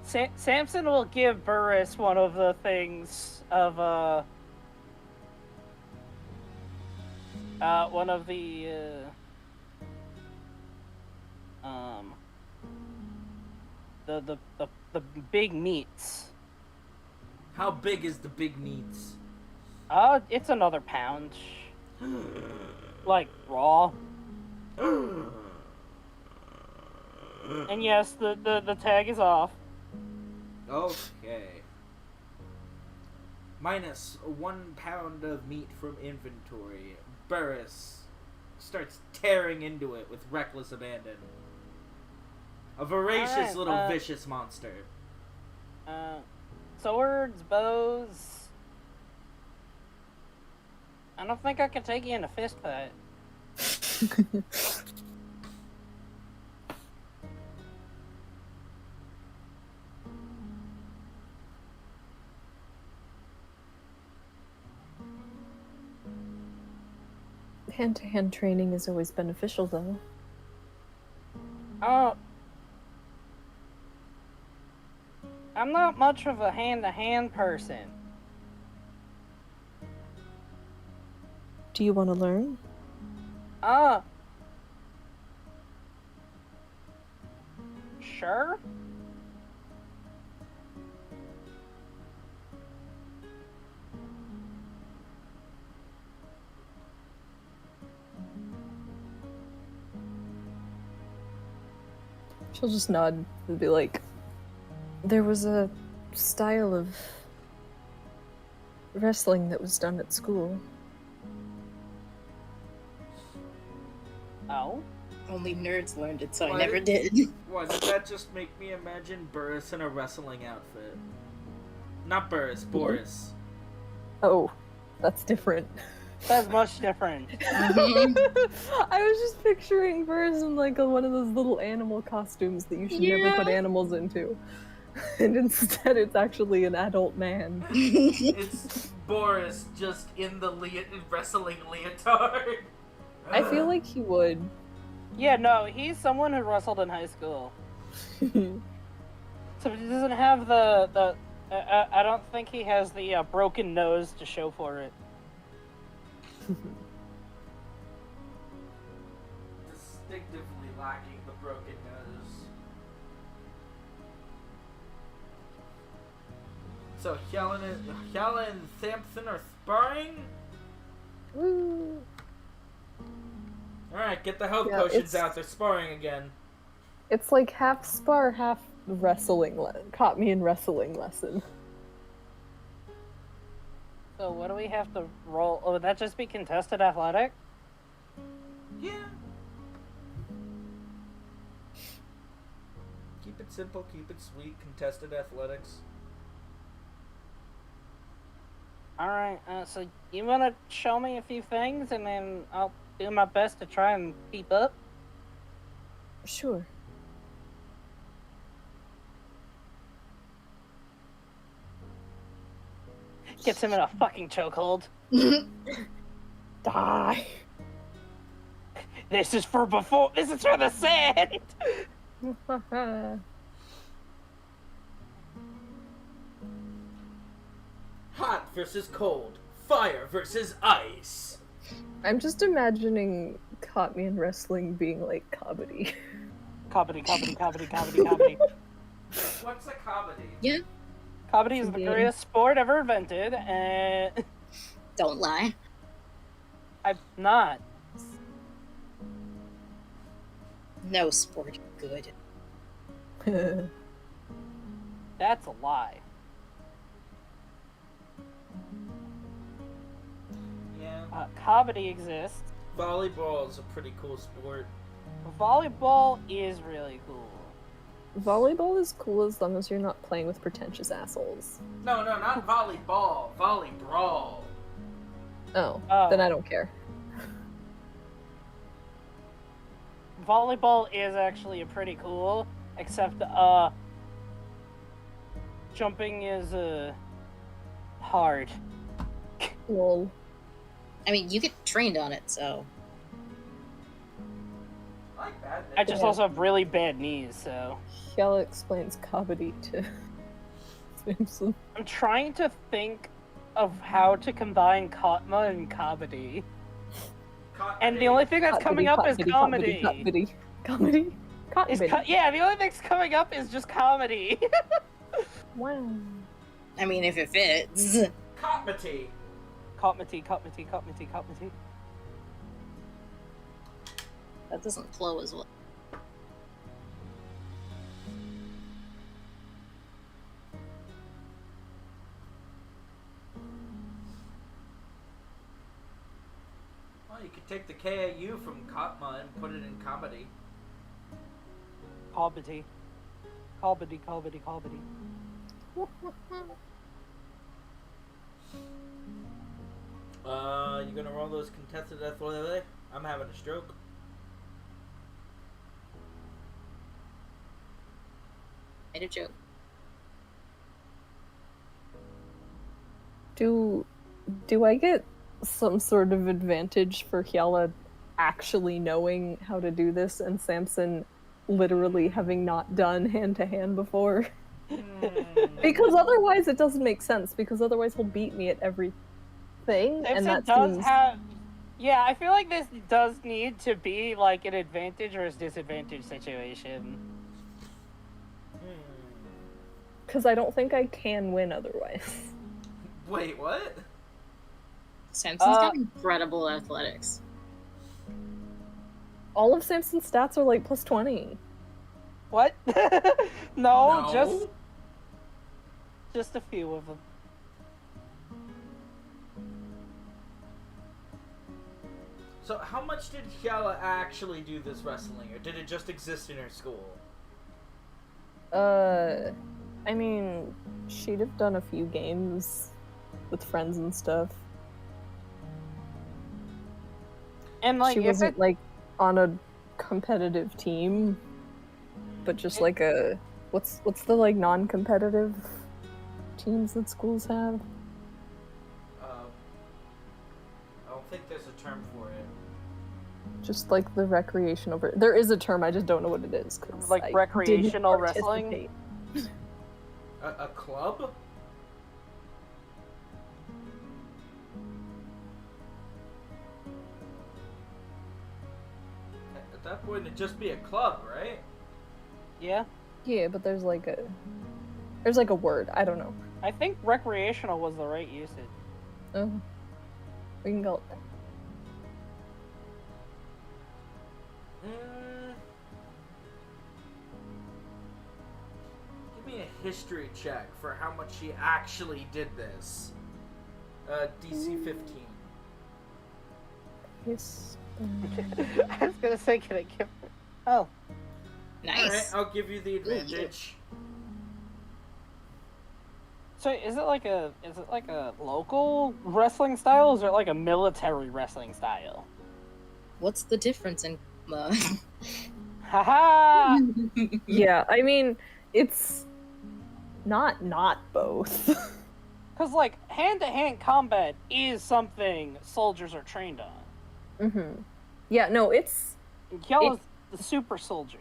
Samson will give Burris one of the things of, one of the, the big meats. How big is the big meats? It's another pound. Like, raw. And yes, the tag is off. Okay. Minus 1 pound of meat from inventory. Burris starts tearing into it with reckless abandon. A voracious Alright, little vicious monster. Swords, bows. I don't think I can take you in a fist fight. Hand-to-hand training is always beneficial, though. I'm not much of a hand-to-hand person. Do you want to learn? Sure. She'll just nod and be like, there was a style of wrestling that was done at school. Oh? Only nerds learned it, so Why I never did. Why did that just make me imagine Burris in a wrestling outfit? Not Burris, Boris. Oh, that's different. That's much different. I was just picturing Burris in like one of those little animal costumes that you should never put animals into. And instead it's actually an adult man. It's Boris just in the wrestling leotard. I feel like he would. Yeah, no, he's someone who wrestled in high school. So he doesn't have I don't think he has the broken nose to show for it. Distinctively lacking the broken nose. So Helen and Samson are sparring? Woo. Alright, get the health Yeah, potions out, they're sparring again. It's like half spar, half wrestling. Caught me in wrestling lesson. So what do we have to roll? Oh, would that just be contested athletic? Yeah. Keep it simple, keep it sweet, contested athletics. Alright, so you wanna show me a few things and then I'll do my best to try and keep up? Sure. Gets him in a fucking chokehold. Die. This is for the sand! Hot versus cold. Fire versus ice. I'm just imagining caught me in wrestling being like comedy. Comedy. What's a comedy? Yeah, Comedy is the greatest sport ever invented, and don't lie. I'm not. No sport good. That's a lie. Yeah. Comedy exists. Volleyball is a pretty cool sport. Volleyball is really cool. Volleyball is cool as long as you're not playing with pretentious assholes. No, not volleyball. Volley brawl. Oh, Oh. then I don't care. Volleyball is actually pretty cool, except jumping is hard. Lol. I mean, you get trained on it, so. I like badminton. I just Yeah. also have really bad knees, so Yella explains comedy to Simpson. I'm trying to think of how to combine Katma and comedy. And the only thing that's coming up is comedy. Comedy? Yeah, the only thing's coming up is just comedy. Wow. I mean, if it fits. Cotmity. Cotmity. That doesn't flow as well. Well, you could take the KAU from Kotma and put it in comedy. Comedy. You gonna roll those contested athletics? I'm having a stroke. Made a joke. Do I get some sort of advantage for Hyala actually knowing how to do this and Samson literally having not done hand-to-hand before? Because otherwise it doesn't make sense, because otherwise he'll beat me at everything, and that seems... Yeah, I feel like this does need to be like an advantage or a disadvantage situation. Because I don't think I can win otherwise. Wait, what? Samson's got incredible athletics. All of Samson's stats are like plus 20. What? No, just a few of them. So how much did Hyala actually do this wrestling, or did it just exist in her school? I mean, she'd have done a few games with friends and stuff. And like, she wasn't like on a competitive team, but just like a what's the like non-competitive teams that schools have? I don't think there's a term for it. Just like the recreational. There is a term, I just don't know what it is. 'Cause like I recreational didn't wrestling. participate. A club? At that point, it'd just be a club, right? Yeah, Yeah, but there's like a word. I don't know. I think recreational was the right usage. Oh, we can go. Give me a history check for how much she actually did this. DC 15. Yes. I was gonna say, can I give? Oh, Nice. Alright, I'll give you the advantage. so is it like a local wrestling style? Or is it like a military wrestling style? What's the difference in Haha! Yeah, I mean, it's not both. Because like hand-to-hand combat is something soldiers are trained on. Mm-hmm. Yeah, no, it's... Yellow's the super soldier.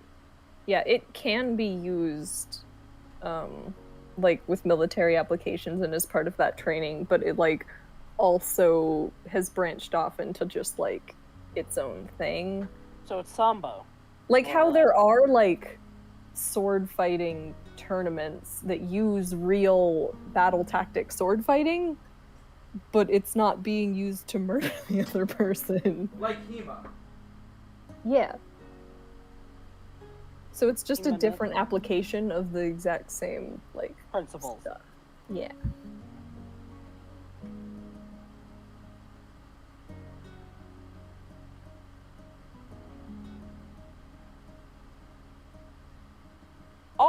Yeah, it can be used, like, with military applications and as part of that training, but it, like, also has branched off into just, like, its own thing. So it's sambo. Like how there are, like, sword fighting tournaments that use real battle tactic sword fighting, but it's not being used to murder the other person. Like HEMA. Yeah. So it's just a Human different application of the exact same, like, Principles. stuff. Yeah.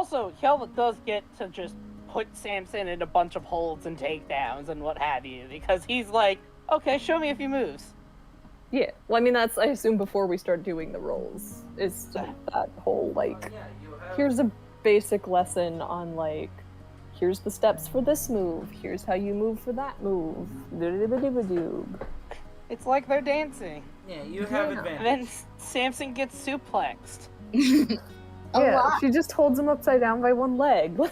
Also, Hyala does get to just put Samson in a bunch of holds and takedowns and what have you, because he's like, okay, show me a few moves. Yeah. Well, I mean, that's, I assume, before we start doing the rolls, is that whole, like, Yeah, you have. here's a basic lesson on, like, here's the steps for this move, here's how you move for that move. It's like they're dancing. Yeah, you have Yeah. advantage. And then Samson gets suplexed. A Yeah, lot. she just holds him upside down by one leg. Well,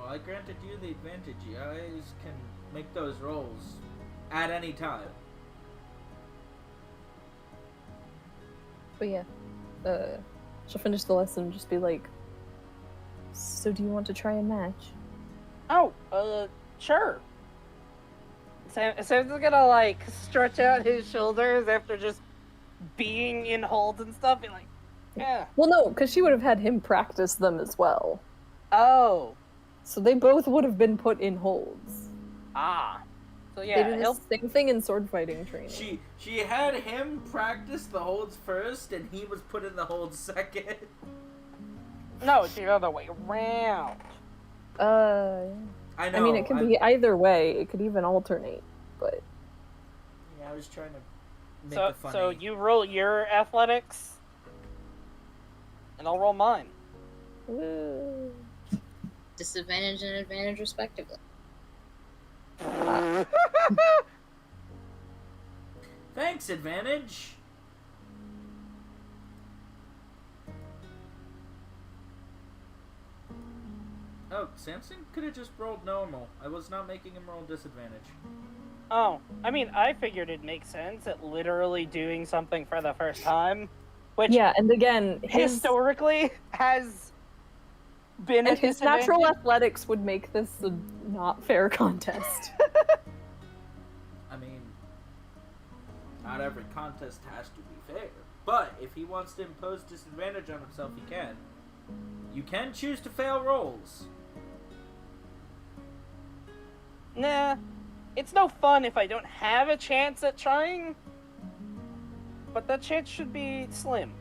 I granted you the advantage. You guys can make those rolls at any time. But yeah, she'll finish the lesson and just be like, so do you want to try a match? Oh, sure. Samson's gonna, like, stretch out his shoulders after just being in holds and stuff, and like, yeah. Well, no, because she would have had him practice them as well. Oh. So they both would have been put in holds. Ah. So They yeah, did he'll... the same thing in sword fighting training. She had him practice the holds first, and he was put in the holds second. No, it's the other way around. I know. I mean, it could be either way. It could even alternate, but... Yeah, I was trying to make So, it funny. so you roll your athletics, and I'll roll mine. Woo. Disadvantage and advantage, respectively. Thanks, advantage. Oh, Samson could have just rolled normal. I was not making him roll disadvantage. Oh, I mean, I figured it'd make sense at literally doing something for the first time, which Yeah, and again, historically has been and a his natural disadvantage. athletics would make this a not fair contest. I mean, not every contest has to be fair. But if he wants to impose disadvantage on himself, he can. You can choose to fail rolls. Nah, it's no fun if I don't have a chance at trying, but that chance should be slim.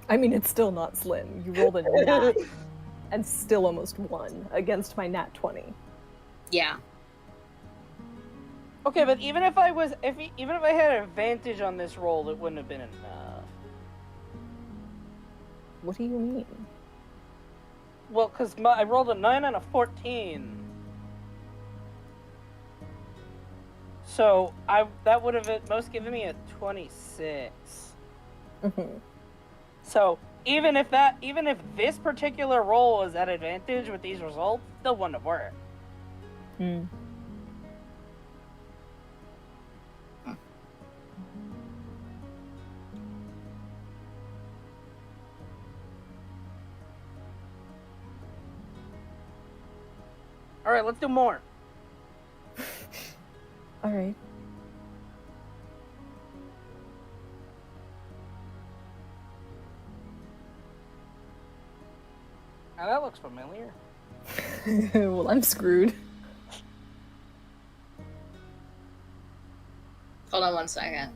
I mean, it's still not slim. You rolled a 9 and still almost won against my nat 20. Yeah. Okay, but even if I was, even if I had an advantage on this roll, it wouldn't have been enough. What do you mean? Well, because I rolled a 9 and a 14. So that would have at most given me a 26. Mm-hmm. So even if this particular roll was at advantage with these results, it still wouldn't have worked. Hmm. All right, let's do more. All right. Now that looks familiar. Well, I'm screwed. Hold on one second.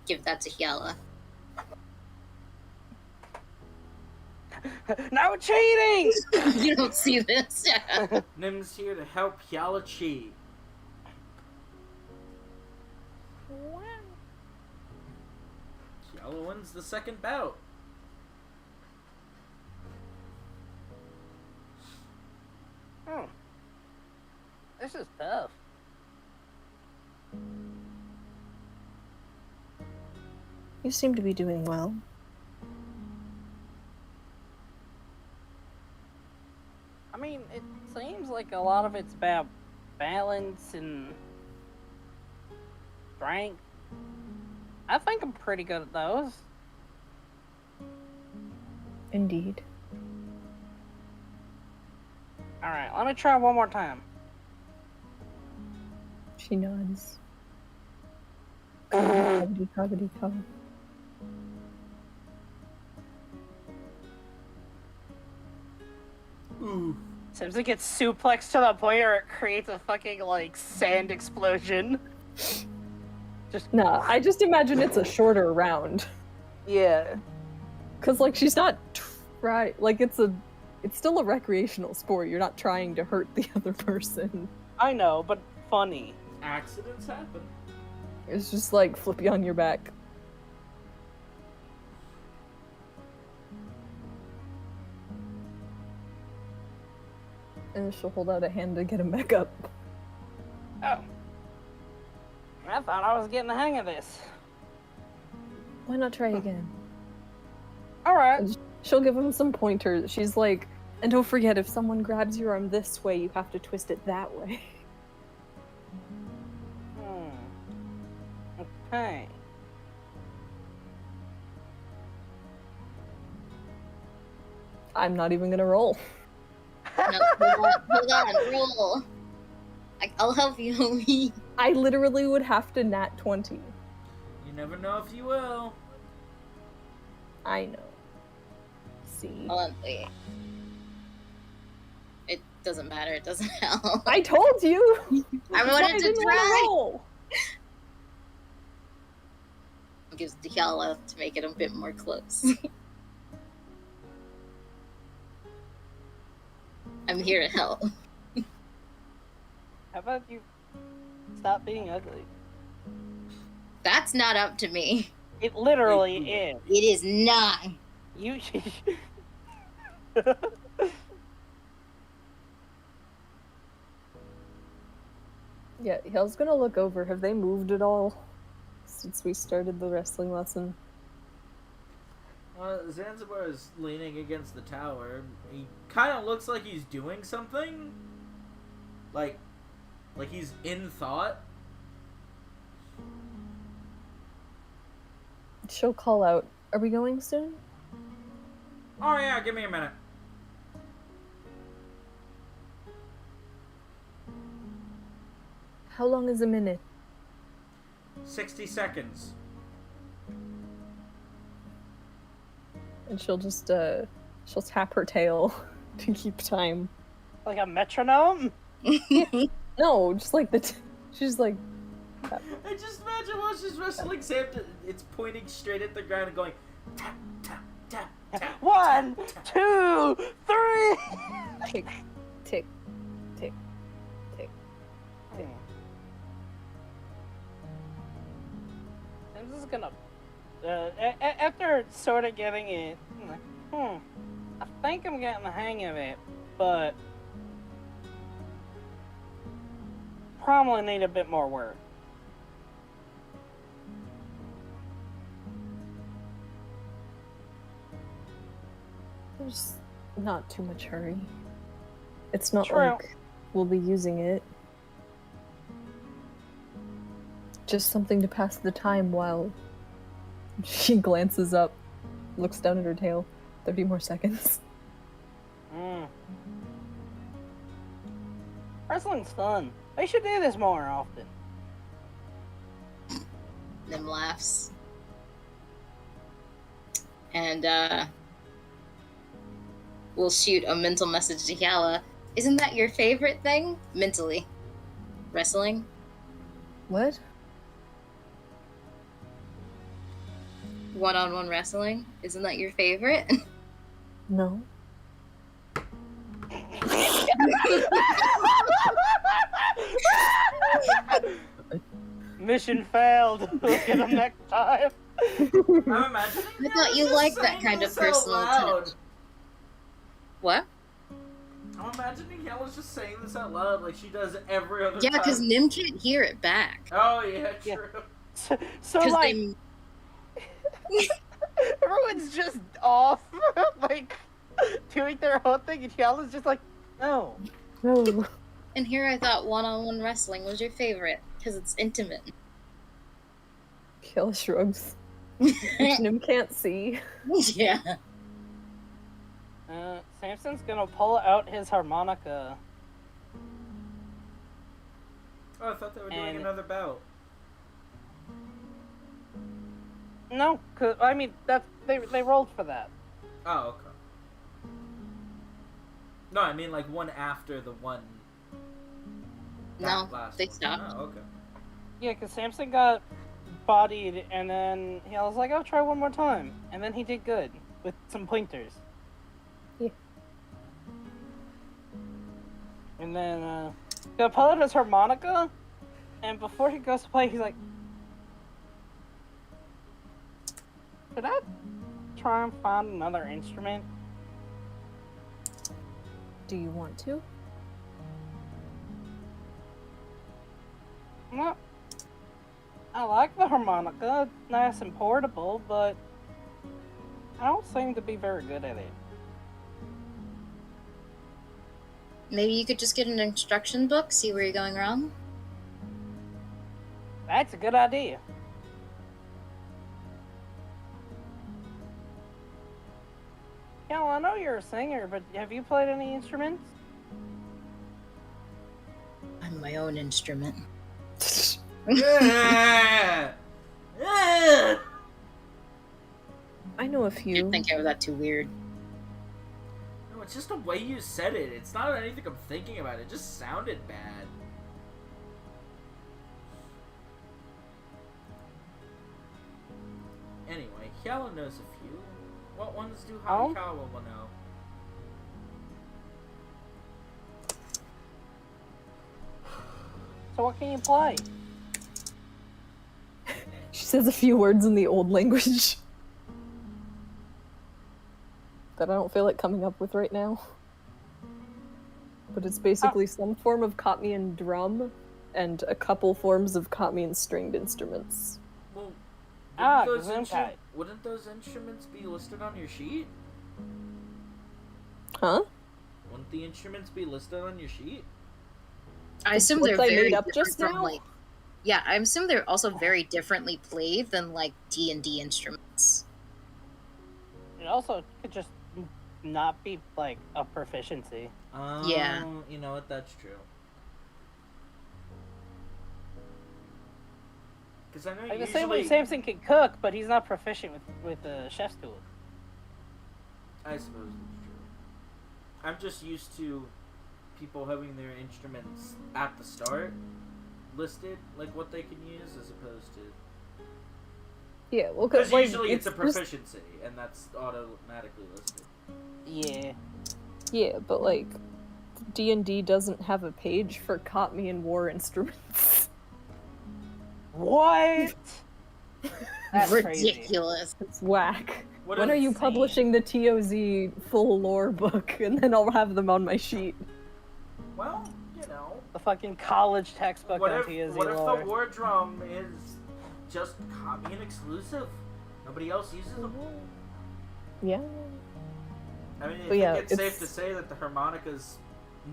Give that to Hyala. Now cheating! You don't see this. Nim's here to help Hyala cheat. Hyala wins the second bout. Oh. This is tough. You seem to be doing well. I mean, it seems like a lot of it's about balance and strength. I think I'm pretty good at those. Indeed. Alright, let me try one more time. She nods. Cobbity, cobbity, cobbity. Ooh. Seems like it's suplexed to the point where it creates a fucking, like, sand explosion. Just... Nah, I just imagine it's a shorter round. Yeah. Cause like she's not like it's still a recreational sport. You're not trying to hurt the other person. I know, but funny. Accidents happen. It's just like flip you on your back. And she'll hold out a hand to get him back up. Oh. I thought I was getting the hang of this. Why not try again? Alright. She'll give him some pointers. She's like, and don't forget, if someone grabs your arm this way, you have to twist it that way. Okay. I'm not even gonna roll. No, hold on, roll. I'll help you. I literally would have to nat 20. You never know if you will. I know. See? Hold on, wait. It doesn't matter, it doesn't help. I told you! I That's why wanted to didn't wanna try! roll. It gives the Hyala to make it a bit more close. I'm here to help. How about you stop being ugly? That's not up to me. It literally is. It is not. You Yeah, Hale's gonna look over. Have they moved at all since we started the wrestling lesson? Zanzibar is leaning against the tower. He kind of looks like he's doing something. Like he's in thought. She'll call out, are we going soon? Oh yeah, give me a minute. How long is a minute? 60 seconds. And she'll just, she'll tap her tail to keep time. like a metronome? No, just like she's like... I just imagine while she's wrestling Sam, it's pointing straight at the ground and going tap, tap, tap, tap. 1, tap, tap. 2, 3. Tick, tick, tick, tick. I'm just gonna, after sort of getting it, I'm like, I think I'm getting the hang of it, but probably need a bit more work. There's not too much hurry. It's not True. like we'll be using it. Just something to pass the time while she glances up, looks down at her tail. 30 more seconds. Wrestling's fun. They should do this more often. Nim laughs. And, we'll shoot a mental message to Hyala. Isn't that your favorite thing? Mentally. Wrestling? What? One-on-one wrestling? Isn't that your favorite? No. Mission failed. We'll get them next time. I'm imagining. I thought you liked that kind of personal touch. What? I'm imagining Yellow's just saying this out loud like she does every other Yeah, time. because Nim can't hear it back. Oh yeah, Yeah. true. So Because like, everyone's just off, like, doing their own thing, and Yala's just like, No. No. And here I thought one-on-one wrestling was your favorite, because it's intimate. Hyala shrugs. Which Nim can't see. Yeah. Samson's gonna pull out his harmonica. Oh, I thought they were doing And- another bout. No, cause I mean they rolled for that. Oh, okay. No, I mean like one after the one. No, that last they one. stopped. Oh, okay. Yeah, cause Samson got bodied, and then he was like, "I'll try one more time," and then he did good with some pointers. Yeah. And then he'll pull out his harmonica, and before he goes to play, he's like, "Should I try and find another instrument?" Do you want to? Well, I like the harmonica. It's nice and portable, but I don't seem to be very good at it. Maybe you could just get an instruction book, see where you're going wrong. That's a good idea. Yeah, well, I know you're a singer, but have you played any instruments? I'm my own instrument. Yeah! Yeah! I know a I few. didn't think I was that too weird. No, it's just the way you said it. It's not anything I'm thinking about. It just sounded bad. Anyway, Hyala knows a few. What ones do Oh? Hayakawa will know? So what can you play? She says a few words in the old language that I don't feel like coming up with right now. But it's basically some form of Kotmian drum and a couple forms of Kotmian stringed instruments. Well, Ah, wouldn't Gesundheit. wouldn't those instruments be listed on your sheet? Huh? Wouldn't the instruments be listed on your sheet? I assume What they're I very made up different just from, now? like, yeah, I assume they're also very differently played than like D&D instruments. It also could just not be like a proficiency. Yeah. You know what? That's true. Because I know Like the usually... same way Samson can cook, but he's not proficient with the chef's tool. I suppose that's true. I'm just used to people having their instruments at the start listed, like what they can use, as opposed to... Yeah, well, Because like, usually it's a just- proficiency, and that's automatically listed. Yeah. Yeah, but like, D&D doesn't have a page for Kotmian war instruments. What? That's crazy. Ridiculous. It's whack. What When are you insane. publishing the TOZ full lore book, and then I'll have them on my sheet? Well, you know... The fucking college textbook What on if, TSZ what if lore. the war drum is just Kotmian exclusive? Nobody else uses them? Yeah. I mean, I But think yeah, it's safe it's- to say that the harmonica's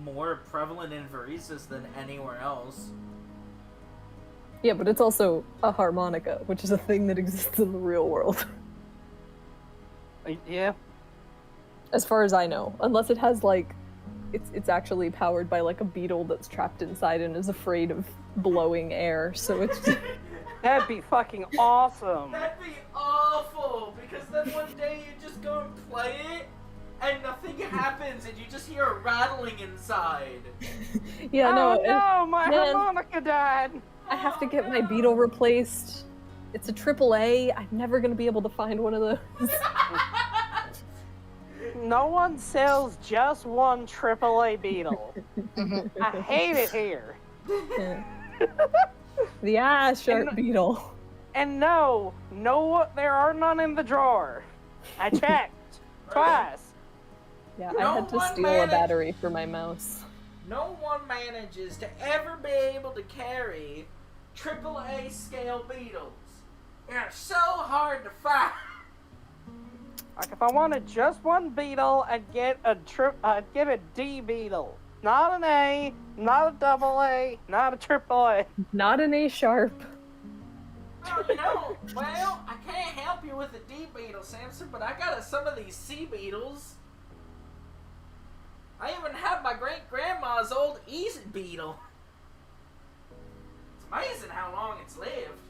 more prevalent in Varesis than anywhere else. Yeah, but it's also a harmonica, which is a thing that exists in the real world. Yeah. As far as I know. Unless it has, like, it's actually powered by, like, a beetle that's trapped inside and is afraid of blowing air, so it's... That'd be fucking awesome. That'd be awful, because then one day you just go and play it, and nothing happens, and you just hear a rattling inside. Yeah, Oh no, no, my man. harmonica died. I have to get my beetle replaced. It's a AAA. I'm never gonna be able to find one of those. No one sells just one AAA Beetle. I hate it here. The sharp And- beetle. And no, there are none in the drawer. I checked twice. Yeah, No I had to one steal a managed- battery for my mouse. No one manages to ever be able to carry AAA scale beetles. They're so hard to find. Like if I wanted just one Beetle, I'd get a D Beetle. Not an A, not a double A, not a triple A. Not an A sharp. Oh, well, I can't help you with the D beetle, Samson, but I got some of these C beetles. I even have my great-grandma's old E beetle. It's amazing how long it's lived.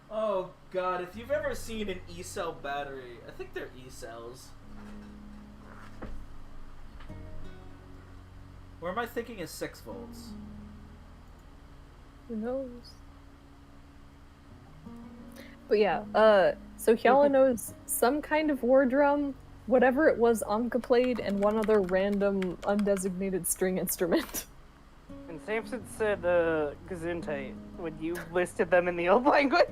Oh god, if you've ever seen an E-cell battery, I think they're E-cells. Or am I thinking is 6 volts? Who knows? But yeah, so Hyala knows some kind of war drum, whatever it was Anka played, and one other random undesignated string instrument. And Samson said Gesundheit when you listed them in the old language.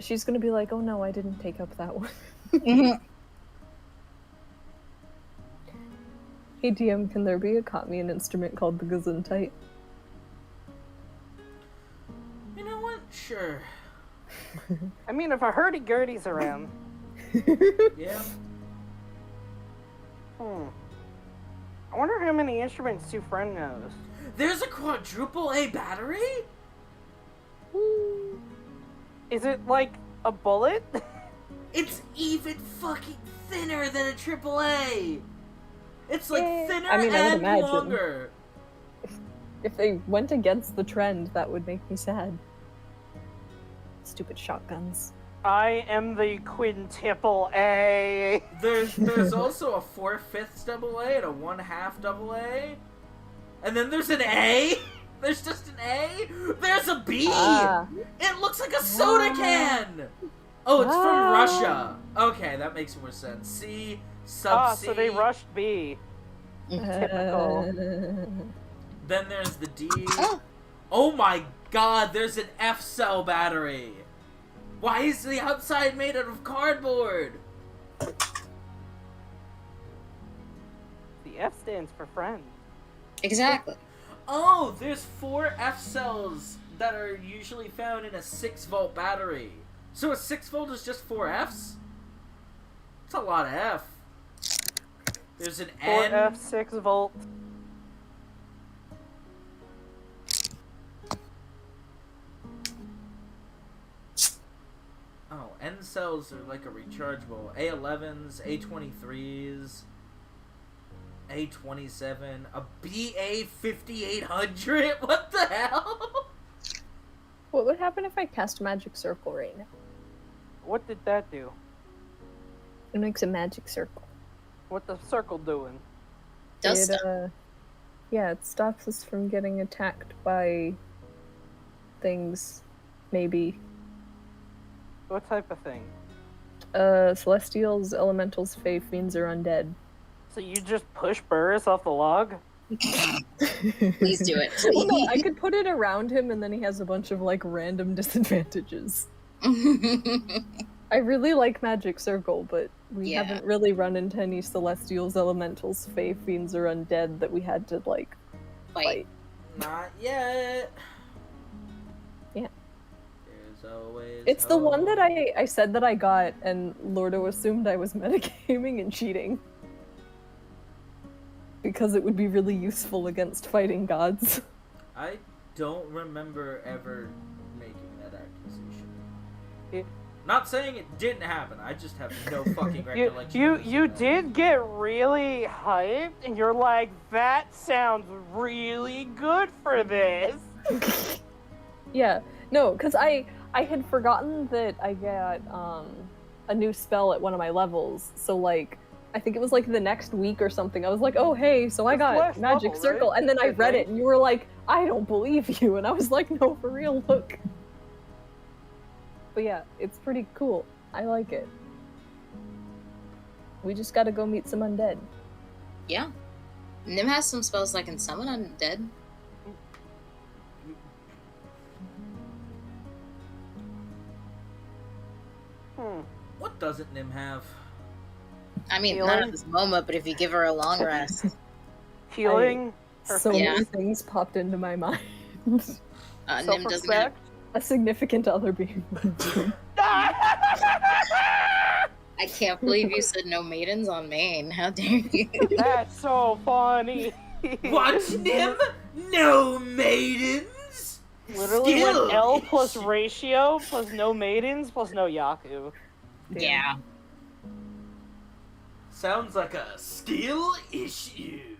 She's gonna be like, oh no, I didn't take up that one. Hey DM, can there be a Kotmian instrument called the Gesundheit? You know what? Sure. I mean, if a hurdy-gurdy's around. Yeah. I wonder how many instruments Sufren knows. There's a quadruple A battery? Is it like a bullet? It's even fucking thinner than a triple A. It's like thinner I mean, I would and imagine. longer. If they went against the trend, that would make me sad. Stupid shotguns. I am the quintuple A. There's also a 4/5 double A and a 1/2 double A. And then there's an A. There's just an A. There's a B. It looks like a soda can. Oh, it's from Russia. Okay, that makes more sense. C, sub C. So they rushed B. Typical. Then there's the D. Oh my god, there's an F cell battery. Why is the outside made out of cardboard? The F stands for friend. Exactly. Oh, there's 4 F cells that are usually found in a 6-volt battery. So a 6-volt is just 4 Fs? That's a lot of F. There's an 4 N. F, 6 volt. Oh, N cells are like a rechargeable. A11s, A23s, A27, a BA5800? What the hell? What would happen if I cast Magic Circle right now? What did that do? It makes a magic circle. What the circle doing? Does It, stuff. yeah, it stops us from getting attacked by things, maybe. What type of thing? Celestials, elementals, fae, fiends, or undead. So you just push Burris off the log? Please do it. Well, no, I could put it around him and then he has a bunch of, like, random disadvantages. I really like Magic Circle, but we haven't really run into any Celestials, Elementals, Fae, Fiends, or Undead that we had to, like, fight. Not yet. Yeah. There's always It's the one hope. that I said that I got, and Lordo assumed I was metagaming and cheating. Because it would be really useful against fighting gods. I don't remember ever making that accusation. Not saying it didn't happen, I just have no fucking recollection. You did get really hyped, and you're like, that sounds really good for this. Yeah, no, because I had forgotten that I got a new spell at one of my levels, so like, I think it was like the next week or something, I was like, oh hey, so I got Magic Circle, right? And then I read it, and you were like, I don't believe you, and I was like, no, for real, look. But yeah, it's pretty cool. I like it. We just gotta go meet some undead. Yeah. Nim has some spells that can summon undead. What doesn't Nim have? I mean, not at this moment, but if you give her a long rest. Healing. So many things popped into my mind. Nim doesn't have... A significant other being. I can't believe you said no maidens on Maine. How dare you? That's so funny. What, Nim? No maidens? Literally Skill went L plus issue. ratio plus no maidens plus no Yaku. Yeah. Sounds like a skill issue.